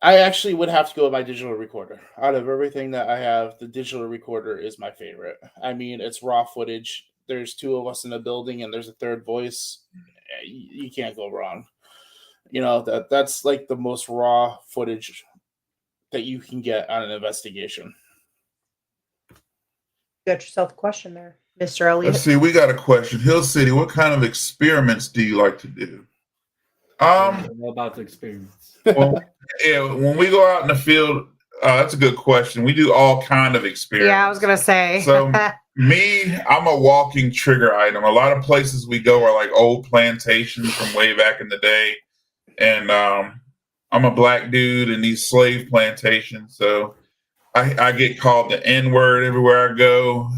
I actually would have to go with my digital recorder. Out of everything that I have, the digital recorder is my favorite. I mean, it's raw footage. There's two of us in the building, and there's a third voice. You can't go wrong. You know, that's like the most raw footage that you can get on an investigation. You got yourself a question there, Mr. Elliott. Let's see. We got a question. Hill City, what kind of experiments do you like to do? What about the experiments? Well, yeah, when we go out in the field, that's a good question. We do all kind of experiments. Yeah, I was gonna say. So I'm a walking trigger item. A lot of places we go are like old plantations from way back in the day, and I'm a black dude in these slave plantations, so I get called the N-word everywhere I go.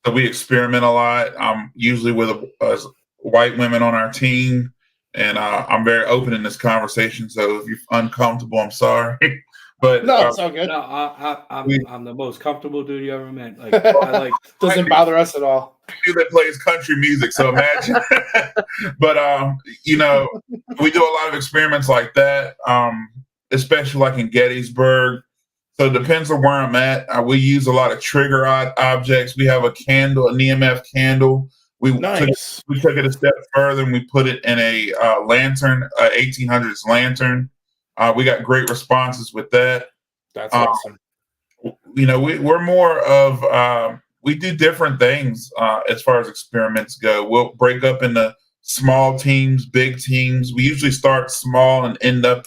So we experiment a lot. I'm usually with white women on our team. And I'm very open in this conversation, so if you're uncomfortable, I'm sorry. But no, it's all good. No, I'm the most comfortable dude you ever met. Like, I like doesn't bother us at all. Dude that plays country music, so imagine. But you know, we do a lot of experiments like that, especially like in Gettysburg. So it depends on where I'm at. We use a lot of trigger objects. We have a candle, an EMF candle. We took it a step further and we put it in a lantern, 1800s lantern. We got great responses with that. That's awesome. You know, we're more of we do different things as far as experiments go. We'll break up into small teams, big teams. We usually start small and end up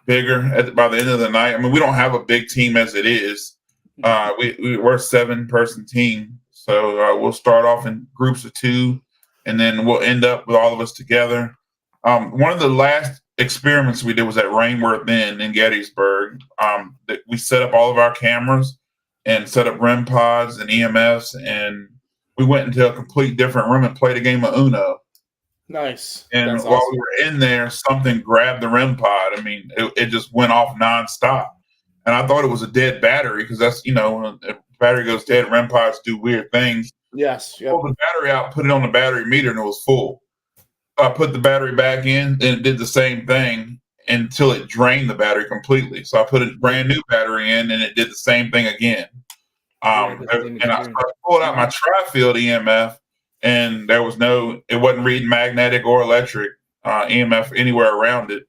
bigger by the end of the night. I mean, we don't have a big team as it is. We're a 7-person team. So we'll start off in groups of 2, and then we'll end up with all of us together. One of the last experiments we did was at Rainworth Inn in Gettysburg. We set up all of our cameras and set up REM pods and EMFs, and we went into a complete different room and played a game of Uno. Nice. And while we were in there, something grabbed the REM pod. I mean, it just went off nonstop. And I thought it was a dead battery because that's, you know, when the battery goes dead, REM pods do weird things. Yes. Yep. Pulled the battery out, put it on the battery meter, and it was full. I put the battery back in, and it did the same thing until it drained the battery completely. So I put a brand new battery in, and it did the same thing again. And I pulled out my tri-field EMF, and it wasn't reading magnetic or electric EMF anywhere around it.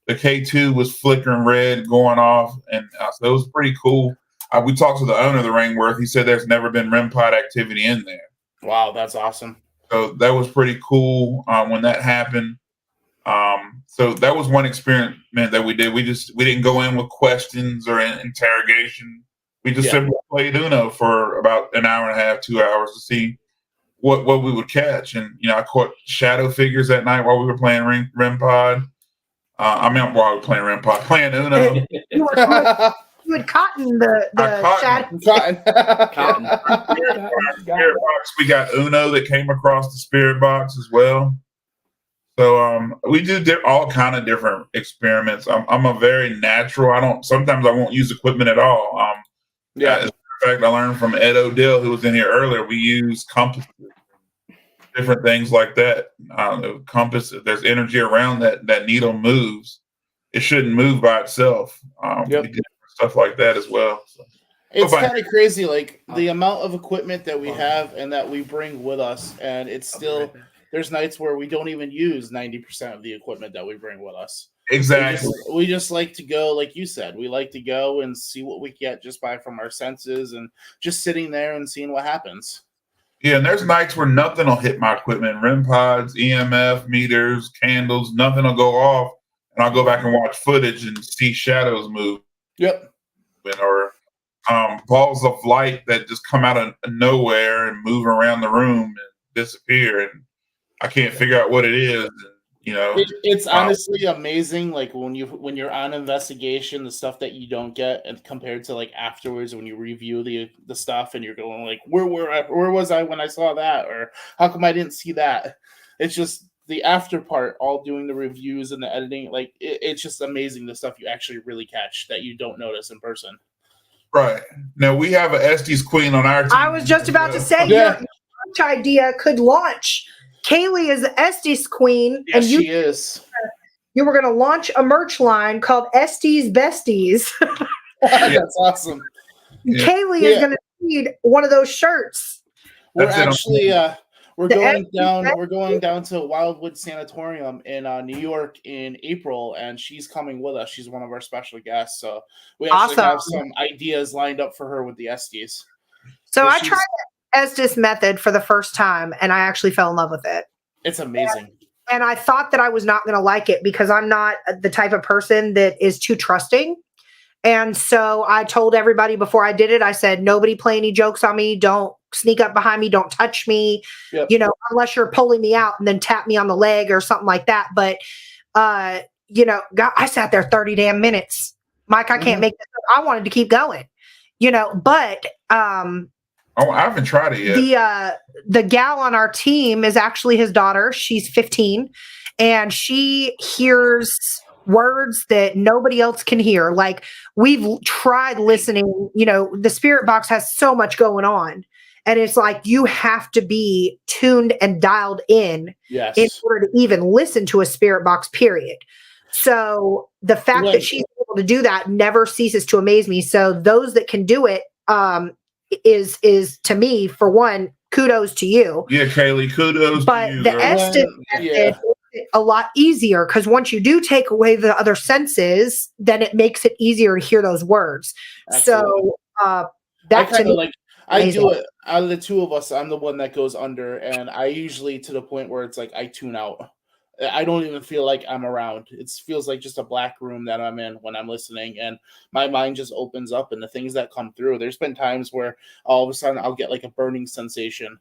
The K2 was flickering red, going off, and so it was pretty cool. we talked to the owner of the Ringworth. He said there's never been REM pod activity in there. Wow, that's awesome. So that was pretty cool when that happened. So that was one experiment that we did. We didn't go in with questions or interrogation. We just simply played Uno for about an hour and a half, 2 hours to see what we would catch. And I caught shadow figures that night while we were playing REM pod. While we were playing REM pod, playing Uno. You had cotton the shadow. Cotton. Spirit box. We got Uno that came across the spirit box as well. So we do all kind of different experiments. I'm a very natural. Sometimes I won't use equipment at all. As a matter of fact, I learned from Ed Odell, who was in here earlier. We use compasses, different things like that. Compass. If there's energy around that needle moves, it shouldn't move by itself. We do stuff like that as well. So. It's kind of crazy, like the amount of equipment that we have and that we bring with us, and it's still. There's nights where we don't even use 90% of the equipment that we bring with us. Exactly. We just like to go, like you said, we like to go and see what we get just from our senses and just sitting there and seeing what happens. Yeah, and there's nights where nothing will hit my equipment. REM pods, EMF, meters, candles, nothing will go off. And I'll go back and watch footage and see shadows move. Yep. Or balls of light that just come out of nowhere and move around the room and disappear. And I can't figure out what it is. It's honestly amazing. Like when you're on investigation, the stuff that you don't get, and compared to like afterwards when you review the stuff, and you're going like, where was I when I saw that, or how come I didn't see that? It's just the after part, all doing the reviews and the editing. Like it's just amazing the stuff you actually really catch that you don't notice in person. Right now, we have an Estes Queen on our team. I was just about to say your launch idea could launch. Kaylee is the Estes Queen. Yes, and she is. You were going to launch a merch line called Estes Besties. That's awesome. Kaylee is going to need one of those shirts. We're actually we're going down to Wildwood Sanatorium in New York in April, and she's coming with us. She's one of our special guests, so we actually have some ideas lined up for her with the Estes. So I tried Estes method for the first time, and I actually fell in love with it. It's amazing. And I thought that I was not going to like it because I'm not the type of person that is too trusting. And so I told everybody before I did it, I said, nobody play any jokes on me. Don't sneak up behind me. Don't touch me, unless you're pulling me out and then tap me on the leg or something like that. But, God, I sat there 30 damn minutes. Mike, I can't make this up. I wanted to keep going, but I haven't tried it yet. The gal on our team is actually his daughter. She's 15, and she hears words that nobody else can hear. Like we've tried listening, the spirit box has so much going on, and it's like you have to be tuned and dialed in in order to even listen to a spirit box, period. So the fact that she's able to do that never ceases to amaze me. So those that can do it, is to me, for one, kudos to you. Yeah, Kaylee, kudos to you. But the Estes method is a lot easier because once you do take away the other senses, then it makes it easier to hear those words. Absolutely. So that's I do it. Out of the two of us, I'm the one that goes under, and I usually to the point where it's like I tune out. I don't even feel like I'm around. It feels like just a black room that I'm in when I'm listening, and my mind just opens up, and the things that come through. There's been times where all of a sudden I'll get like a burning sensation,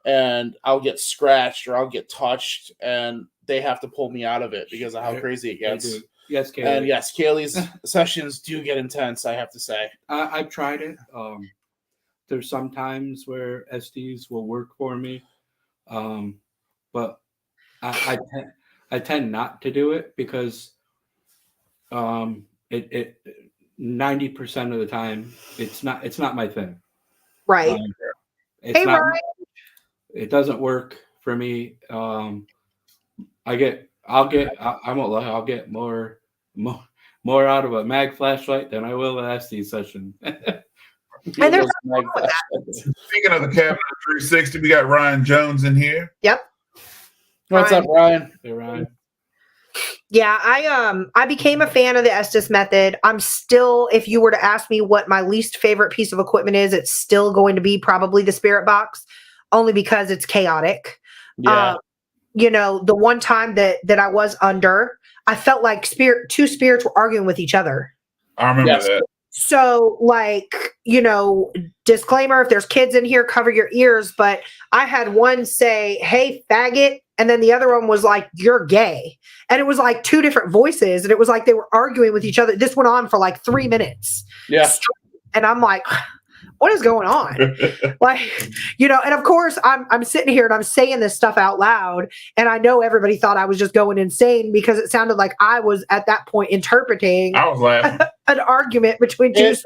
and I'll get scratched or I'll get touched, and they have to pull me out of it because of how crazy it gets. Yes, Kaylee. And yes, Kaylee's sessions do get intense, I have to say. I've tried it. There's some times where Estes will work for me, but I tend not to do it because it 90% of the time it's not my thing. Right. It doesn't work for me. I'll get more out of a mag flashlight than I will an Estes session. And there's Speaking of the Cabinet 360, we got Ryan Jones in here. Yep. What's up, Ryan? Hey, Ryan. Yeah, I became a fan of the Estes method. I'm still, if you were to ask me what my least favorite piece of equipment is, it's still going to be probably the spirit box, only because it's chaotic. Yeah. The one time that I was under, I felt like two spirits were arguing with each other. I remember that. So, disclaimer, if there's kids in here, cover your ears. But I had one say, "Hey, faggot," and then the other one was like, "You're gay." And it was like two different voices, and it was like they were arguing with each other. This went on for like 3 minutes. Yeah. And I'm like, what is going on? And of course I'm sitting here and I'm saying this stuff out loud, and I know everybody thought I was just going insane because it sounded like I was at that point interpreting I was laughing. an argument between two. It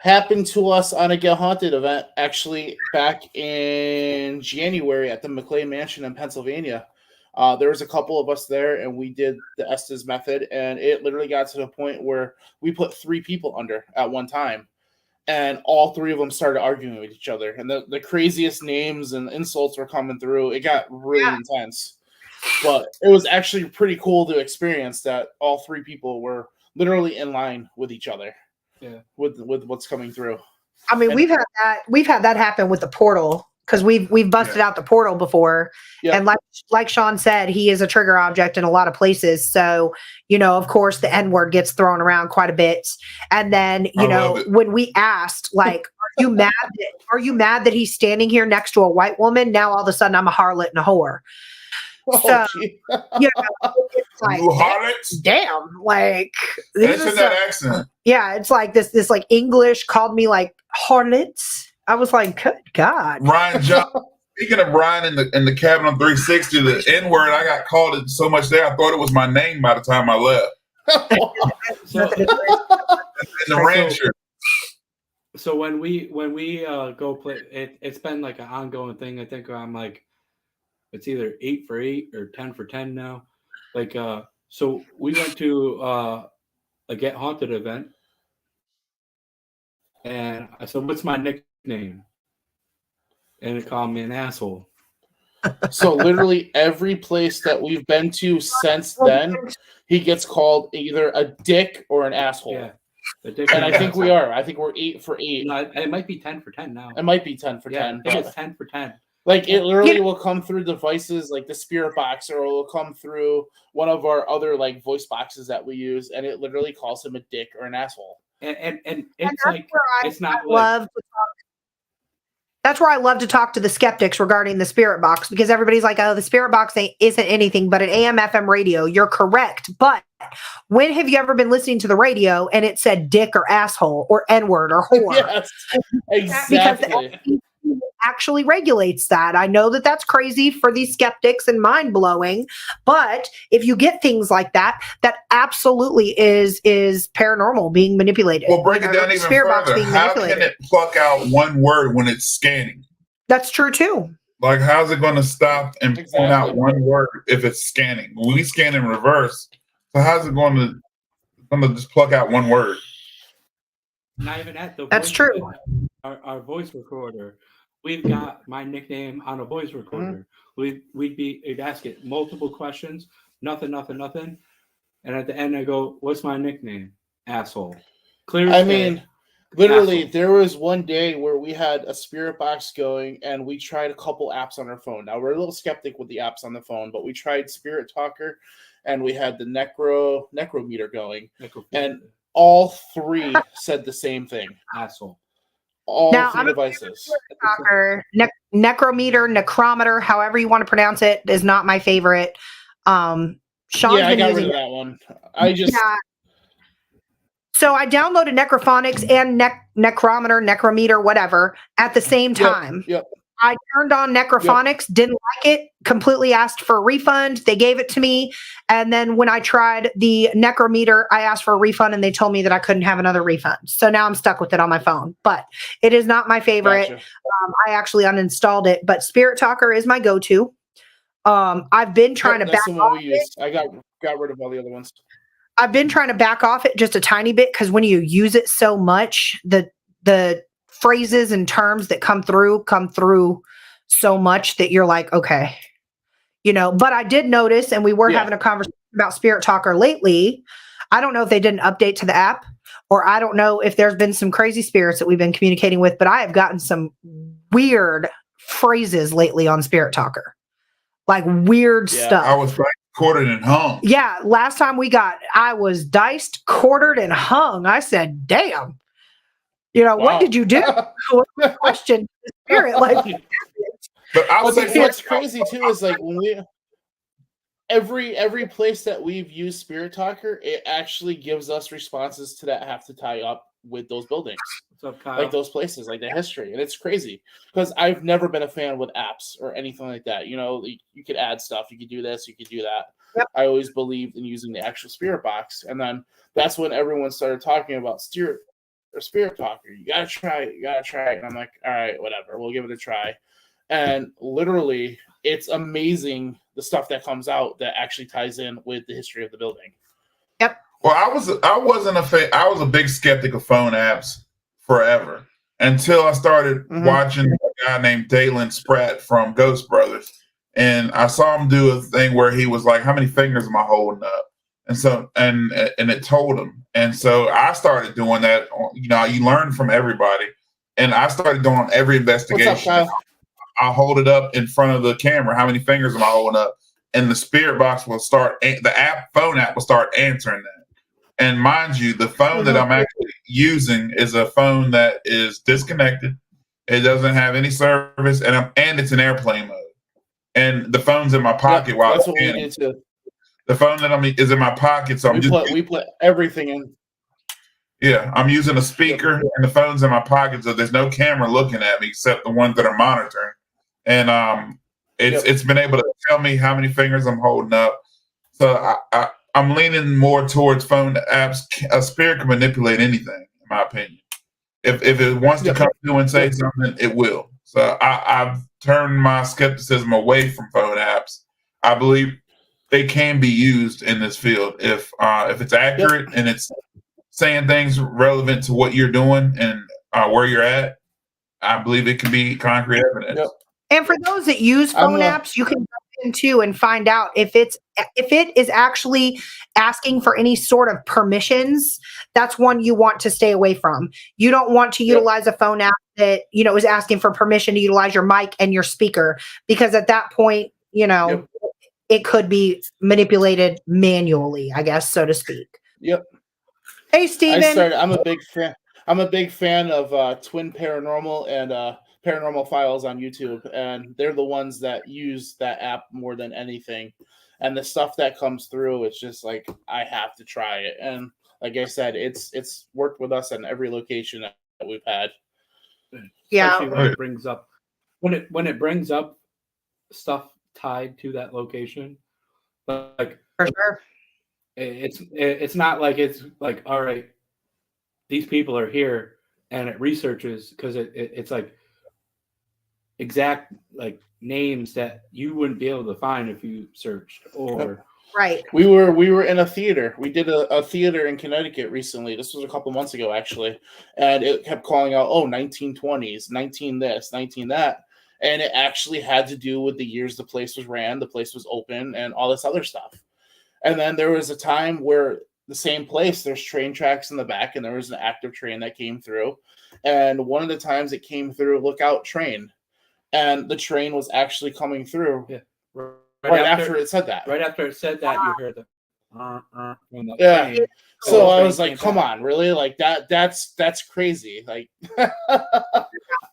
happened to us on a Get Haunted event, actually back in January at the McClay Mansion in Pennsylvania. There was a couple of us there, and we did the Estes method, and it literally got to the point where we put 3 people under at one time. And all 3 of them started arguing with each other. And the craziest names and insults were coming through. It got really intense. But it was actually pretty cool to experience that all 3 people were literally in line with each other. Yeah. With what's coming through. I mean, we've had that happen with the portal, because we've busted out the portal before. Yeah. And like Sean said, he is a trigger object in a lot of places. So, of course, the N-word gets thrown around quite a bit. And then, when we asked, like, are you mad that he's standing here next to a white woman? Now all of a sudden I'm a harlot and a whore. So, it's like, damn, like, this is that accent. Yeah, it's like this like English called me like harlots. I was like, good God. Ryan John. Speaking of Ryan in the cabin on 360, the N-word, I got called it so much there, I thought it was my name by the time I left. In the rancher. So when we go play, it's been like an ongoing thing. I think I'm like, it's either 8 for 8 or 10 for 10 now. Like, so we went to a Get Haunted event, and I said, "What's my nickname?" And it called me an asshole. So literally every place that we've been to since then, he gets called either a dick or an asshole. Yeah. And I think we are. I think we're 8 for 8. No, it might be 10 for 10 now. It might be 10 for 10. I think it's 10 for 10. Like, it literally will come through devices like the spirit box, or it will come through one of our other like voice boxes that we use, and it literally calls him a dick or an asshole. And it's like, it's not like. That's where I love to talk to the skeptics regarding the spirit box, because everybody's like, oh, the spirit box isn't anything but an AM FM radio. You're correct. But when have you ever been listening to the radio and it said dick or asshole or N-word or whore? Yes, exactly. Because actually regulates that. I know that that's crazy for these skeptics and mind-blowing, but if you get things like that, that absolutely is paranormal being manipulated. Well, break it down even further. How can it pluck out one word when it's scanning? That's true too. Like, how's it going to stop and point out one word if it's scanning? We scan in reverse, so how's it going to just pluck out one word? Not even that. That's true. Our voice recorder. We've got my nickname on a voice recorder. Mm-hmm. We'd ask it multiple questions, nothing. And at the end I go, "What's my nickname?" Asshole. Clear. I mean, literally, there was one day where we had a spirit box going, and we tried a couple apps on our phone. Now, we're a little skeptic with the apps on the phone, but we tried Spirit Talker, and we had the Necrometer going, and all 3 said the same thing. Asshole. All 3 devices. Necrometer, Necrometer, however you want to pronounce it, is not my favorite. Sean's I got rid of that one. So I downloaded Necrophonics and Necrometer, Necrometer, whatever, at the same time. Yep. I turned on Necrophonics, didn't like it, completely asked for a refund. They gave it to me. And then when I tried the Necrometer, I asked for a refund and they told me that I couldn't have another refund. So now I'm stuck with it on my phone. But it is not my favorite. Gotcha. I actually uninstalled it. But Spirit Talker is my go-to. I've been trying to back off it. I got rid of all the other ones. I've been trying to back off it just a tiny bit, because when you use it so much, the phrases and terms that come through so much that you're like, okay, but I did notice, and we were having a conversation about Spirit Talker lately. I don't know if they did an update to the app, or I don't know if there's been some crazy spirits that we've been communicating with, but I have gotten some weird phrases lately on Spirit Talker. Like weird stuff. I was quartered and hung. Yeah, last time I was diced, quartered, and hung. I said, damn. What did you do? What's the question? Spirit, like, but I would say what's crazy too is like when we every place that we've used Spirit Talker, it actually gives us responses to that have to tie up with those buildings. What's up, Kyle? Like those places, like the history. And it's crazy because I've never been a fan with apps or anything like that. You could add stuff, you could do this, you could do that. Yep. I always believed in using the actual Spirit box. And then that's when everyone started talking about Spirit Talker. You gotta try it. And I'm like, all right, whatever, we'll give it a try. And literally, it's amazing the stuff that comes out that actually ties in with the history of the building. Yep. Well, I wasn't a fan. I was a big skeptic of phone apps forever until I started watching a guy named Dalen Spratt from Ghost Brothers, and I saw him do a thing where he was like, "How many fingers am I holding up?" And so, and it told him, and so I started doing that. You learn from everybody, and I started doing on every investigation. What's up, Kyle? I'll hold it up in front of the camera. How many fingers am I holding up? And the Spirit box will start. The phone app will start answering that. And mind you, the phone that I'm actually using is a phone that is disconnected. It doesn't have any service, and it's in airplane mode. And the phone's in my pocket while that's I'm what we did too. The phone that is in my pocket, so we put everything in. Yeah, I'm using a speaker, and the phone's in my pocket, so there's no camera looking at me except the ones that are monitoring. And it's been able to tell me how many fingers I'm holding up. So I'm leaning more towards phone apps. A spirit can manipulate anything, in my opinion. If it wants to come through and say something, it will. So I've turned my skepticism away from phone apps. I believe they can be used in this field if it's accurate and it's saying things relevant to what you're doing and where you're at. I believe it can be concrete evidence. Yep. And for those that use phone apps, you can go into and find out if it is actually asking for any sort of permissions. That's one you want to stay away from. You don't want to utilize a phone app that is asking for permission to utilize your mic and your speaker, because at that point, it could be manipulated manually, I guess, so to speak. Yep. Hey, Steven. I'm a big fan of Twin Paranormal and Paranormal Files on YouTube, and they're the ones that use that app more than anything. And the stuff that comes through, it's just like, I have to try it. And like I said, it's worked with us in every location that we've had. Yeah. Especially when it brings up when it brings up stuff tied to that location, like for sure. It's not like it's like, all right, these people are here, and it researches, because it's like exact like names that you wouldn't be able to find if you searched. Or right. We were in a theater. We did a theater in Connecticut recently. This was a couple months ago, actually, and it kept calling out, 1920s, 19 this, 19 that, and it actually had to do with the years the place was ran, the place was open, and all this other stuff. And then there was a time where the same place, there's train tracks in the back, and there was an active train that came through. And one of the times it came through, look out, train. And the train was actually coming through. Yeah. Right after it said that. Right after it said that, you heard the from the train. So I was like, come on, really? Like that's crazy. Like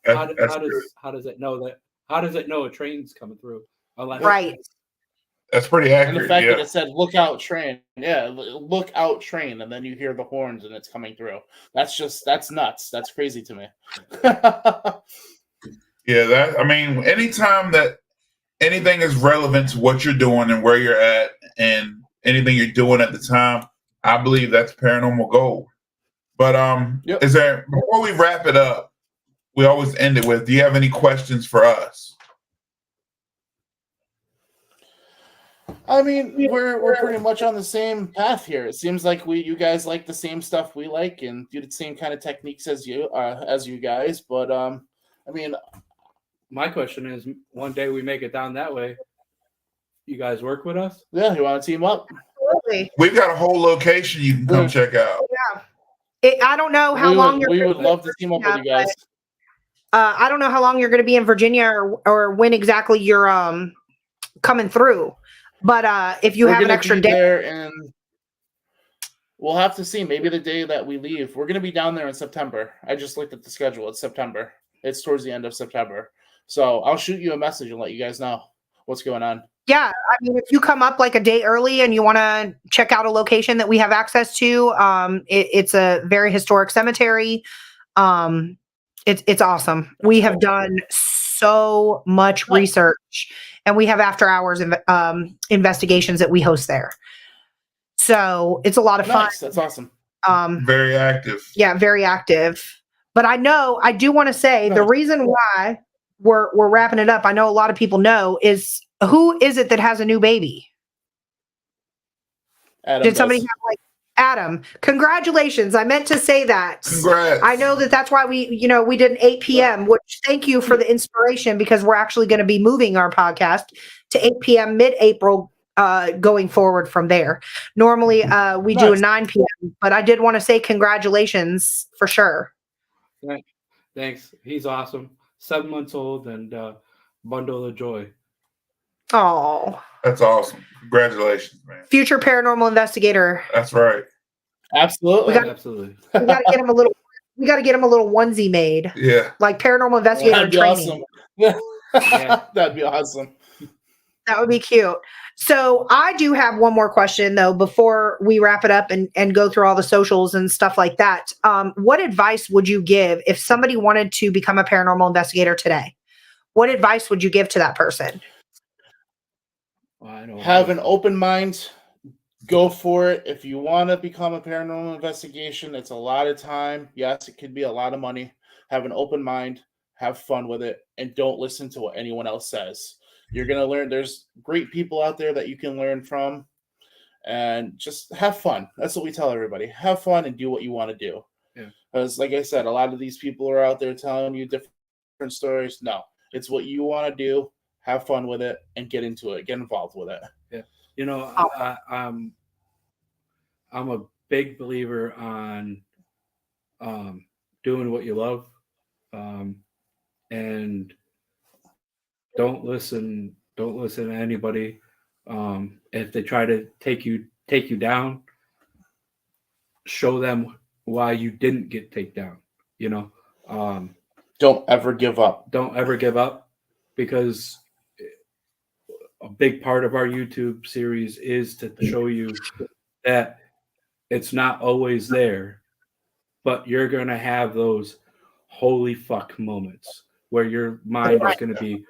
how does it know that? How does it know a train's coming through? Right. That's pretty accurate. And the fact that it said "look out, train," look out, train, and then you hear the horns and it's coming through. That's nuts. That's crazy to me. Anytime that anything is relevant to what you're doing and where you're at, and anything you're doing at the time, I believe that's paranormal gold. But is there, before we wrap it up, we always end it with, do you have any questions for us? I mean, we're pretty much on the same path here. It seems like you guys like the same stuff we like and do the same kind of techniques as you guys. But I mean, my question is, one day we make it down that way, you guys work with us? Yeah, you want to team up? Absolutely. We've got a whole location you can come check out. I don't know how long we would love to team up with you guys. I don't know how long you're going to be in Virginia or when exactly you're coming through. But if you have an extra day there, and we'll have to see. Maybe the day that we leave, we're going to be down there in September. I just looked at the schedule. It's September. It's towards the end of September. So I'll shoot you a message and let you guys know what's going on. Yeah, I mean, if you come up like a day early and you want to check out a location that we have access to, it's a very historic cemetery. It's awesome. We have done so much research, and we have after hours investigations that we host there. So it's a lot of fun. That's awesome. Very active. Yeah, very active. But I do want to say the reason why we're wrapping it up, I know a lot of people know, is who is it that has a new baby? Adam Did somebody have Adam? Congratulations. I meant to say that. Congrats. I know that's why we did an 8 p.m., which thank you for the inspiration, because we're actually going to be moving our podcast to 8 p.m. mid-April going forward from there. Normally we do a 9 p.m., but I did want to say congratulations for sure. Thanks. He's awesome. 7 months old and bundle of joy. Oh, that's awesome. Congratulations, man. Future paranormal investigator. That's right. Absolutely. Absolutely. We got to get him a little onesie made. Yeah. Like paranormal investigator training. Awesome. Yeah, that'd be awesome. That would be cute. So I do have one more question though, before we wrap it up and go through all the socials and stuff like that. What advice would you give if somebody wanted to become a paranormal investigator today? What advice would you give to that person? Have an open mind. Go for it. If you want to become a paranormal investigation, it's a lot of time. Yes, it could be a lot of money. Have an open mind. Have fun with it. And don't listen to what anyone else says. You're going to learn. There's great people out there that you can learn from. And just have fun. That's what we tell everybody. Have fun and do what you want to do. Yeah. Because like I said, a lot of these people are out there telling you different stories. No, it's what you want to do. Have fun with it and get into it. Get involved with it. Yeah. You know, I'm a big believer on doing what you love, and don't listen to anybody. If they try to take you down, show them why you didn't get taken down. You know, don't ever give up. Don't ever give up, because a big part of our YouTube series is to show you that it's not always there, but you're going to have those holy fuck moments where your mind is going to be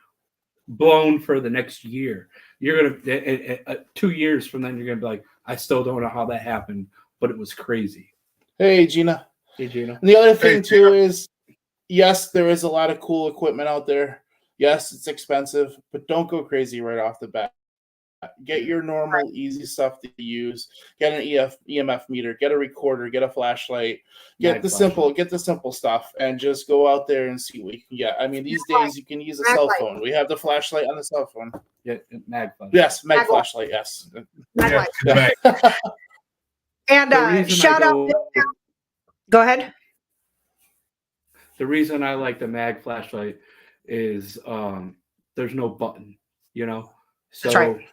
blown for the next year. You're going to, 2 years from then, you're going to be like, I still don't know how that happened, but it was crazy. Hey, Gina. Hey, Gina. And the other thing, too, is, yes, there is a lot of cool equipment out there. Yes, it's expensive, but don't go crazy right off the bat. Get your normal, easy stuff to use. Get an EMF meter. Get a recorder. Get a flashlight. Get the simple stuff, and just go out there and see what you can get. I mean, these days you can use a cell phone. We have the flashlight on the cell phone. Yeah, mag flashlight. Yes, mag flashlight. Yes. Yeah. And shout out. Go ahead. The reason I like the mag flashlight is there's no button, you know, so that's right.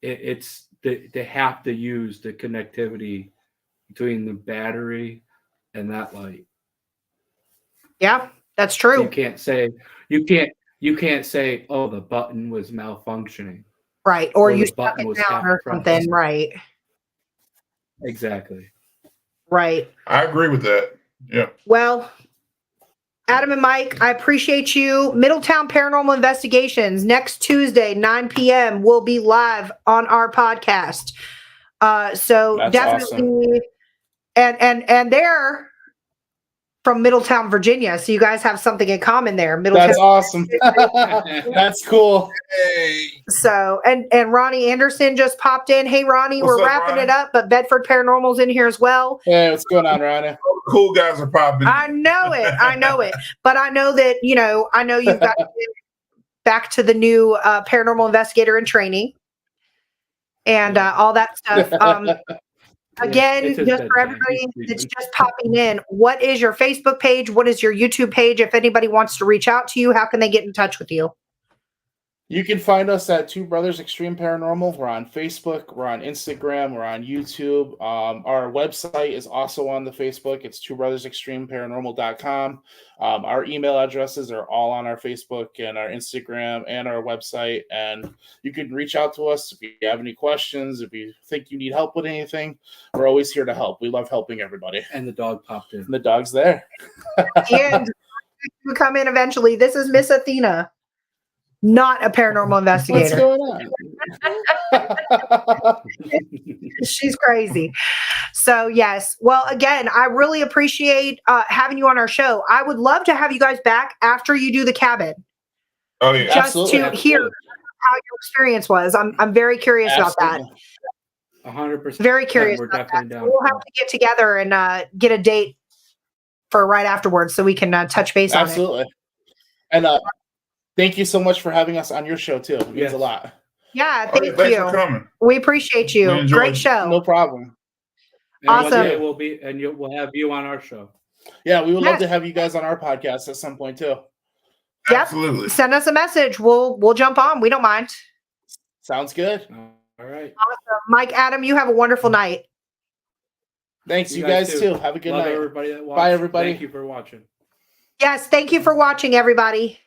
It's they have to use the connectivity between the battery and that light. Yeah, that's true. You can't say oh, the button was malfunctioning, right? Or you stuck it down or something, right? Exactly. Right. I agree with that. Yeah. Well, Adam and Mike, I appreciate you. Middletown Paranormal Investigations next Tuesday, 9 p.m. will be live on our podcast. So that's definitely awesome. And they're from Middletown, Virginia. So you guys have something in common there. Middletown. That's awesome. That's cool. Hey. So and Ronnie Anderson just popped in. Hey Ronnie, we're wrapping it up, but Bedford Paranormal's in here as well. Hey, what's going on, Ronnie? Cool guys are popping. I know it. But I know that, I know you've got to get back to the new paranormal investigator in training. and all that stuff. Again, it's his just for bedtime. everybody He's that's sleeping. just popping in, what is your Facebook page? What is your YouTube page? If anybody wants to reach out to you, how can they get in touch with you? You can find us at Two Brothers Extreme Paranormal. We're on Facebook, we're on Instagram, we're on YouTube. Our website is also on the Facebook. It's twobrothersextremeparanormal.com. Our email addresses are all on our Facebook and our Instagram and our website. And you can reach out to us if you have any questions, if you think you need help with anything. We're always here to help. We love helping everybody. And the dog popped in. And the dog's there. And you come in eventually. This is Miss Athena, not a paranormal What's investigator. going on? She's crazy. So yes. Well, again, I really appreciate having you on our show. I would love to have you guys back after you do the cabin, Oh yeah. just Absolutely. to hear how your experience was. I'm very curious about that. 100%. Very curious We're about definitely that. down. We'll have to get together and get a date for right afterwards so we can touch base on it. Absolutely. And thank you so much for having us on your show too. It means a lot. Yeah, Oh, yeah, thank thanks for you. coming. We appreciate you. We enjoyed Great it. show. No problem. And Awesome. one day we'll have you on our show. Yeah, we would love Yes. to have you guys on our podcast at some point too. Yep. Absolutely. Send us a message. We'll jump on. We don't mind. Sounds good. All right. Awesome. Mike, Adam, you have a wonderful night. Thanks, you guys too. Have a good Love night. everybody that watched. Bye, everybody. Thank you for watching. Yes, thank you for watching, everybody.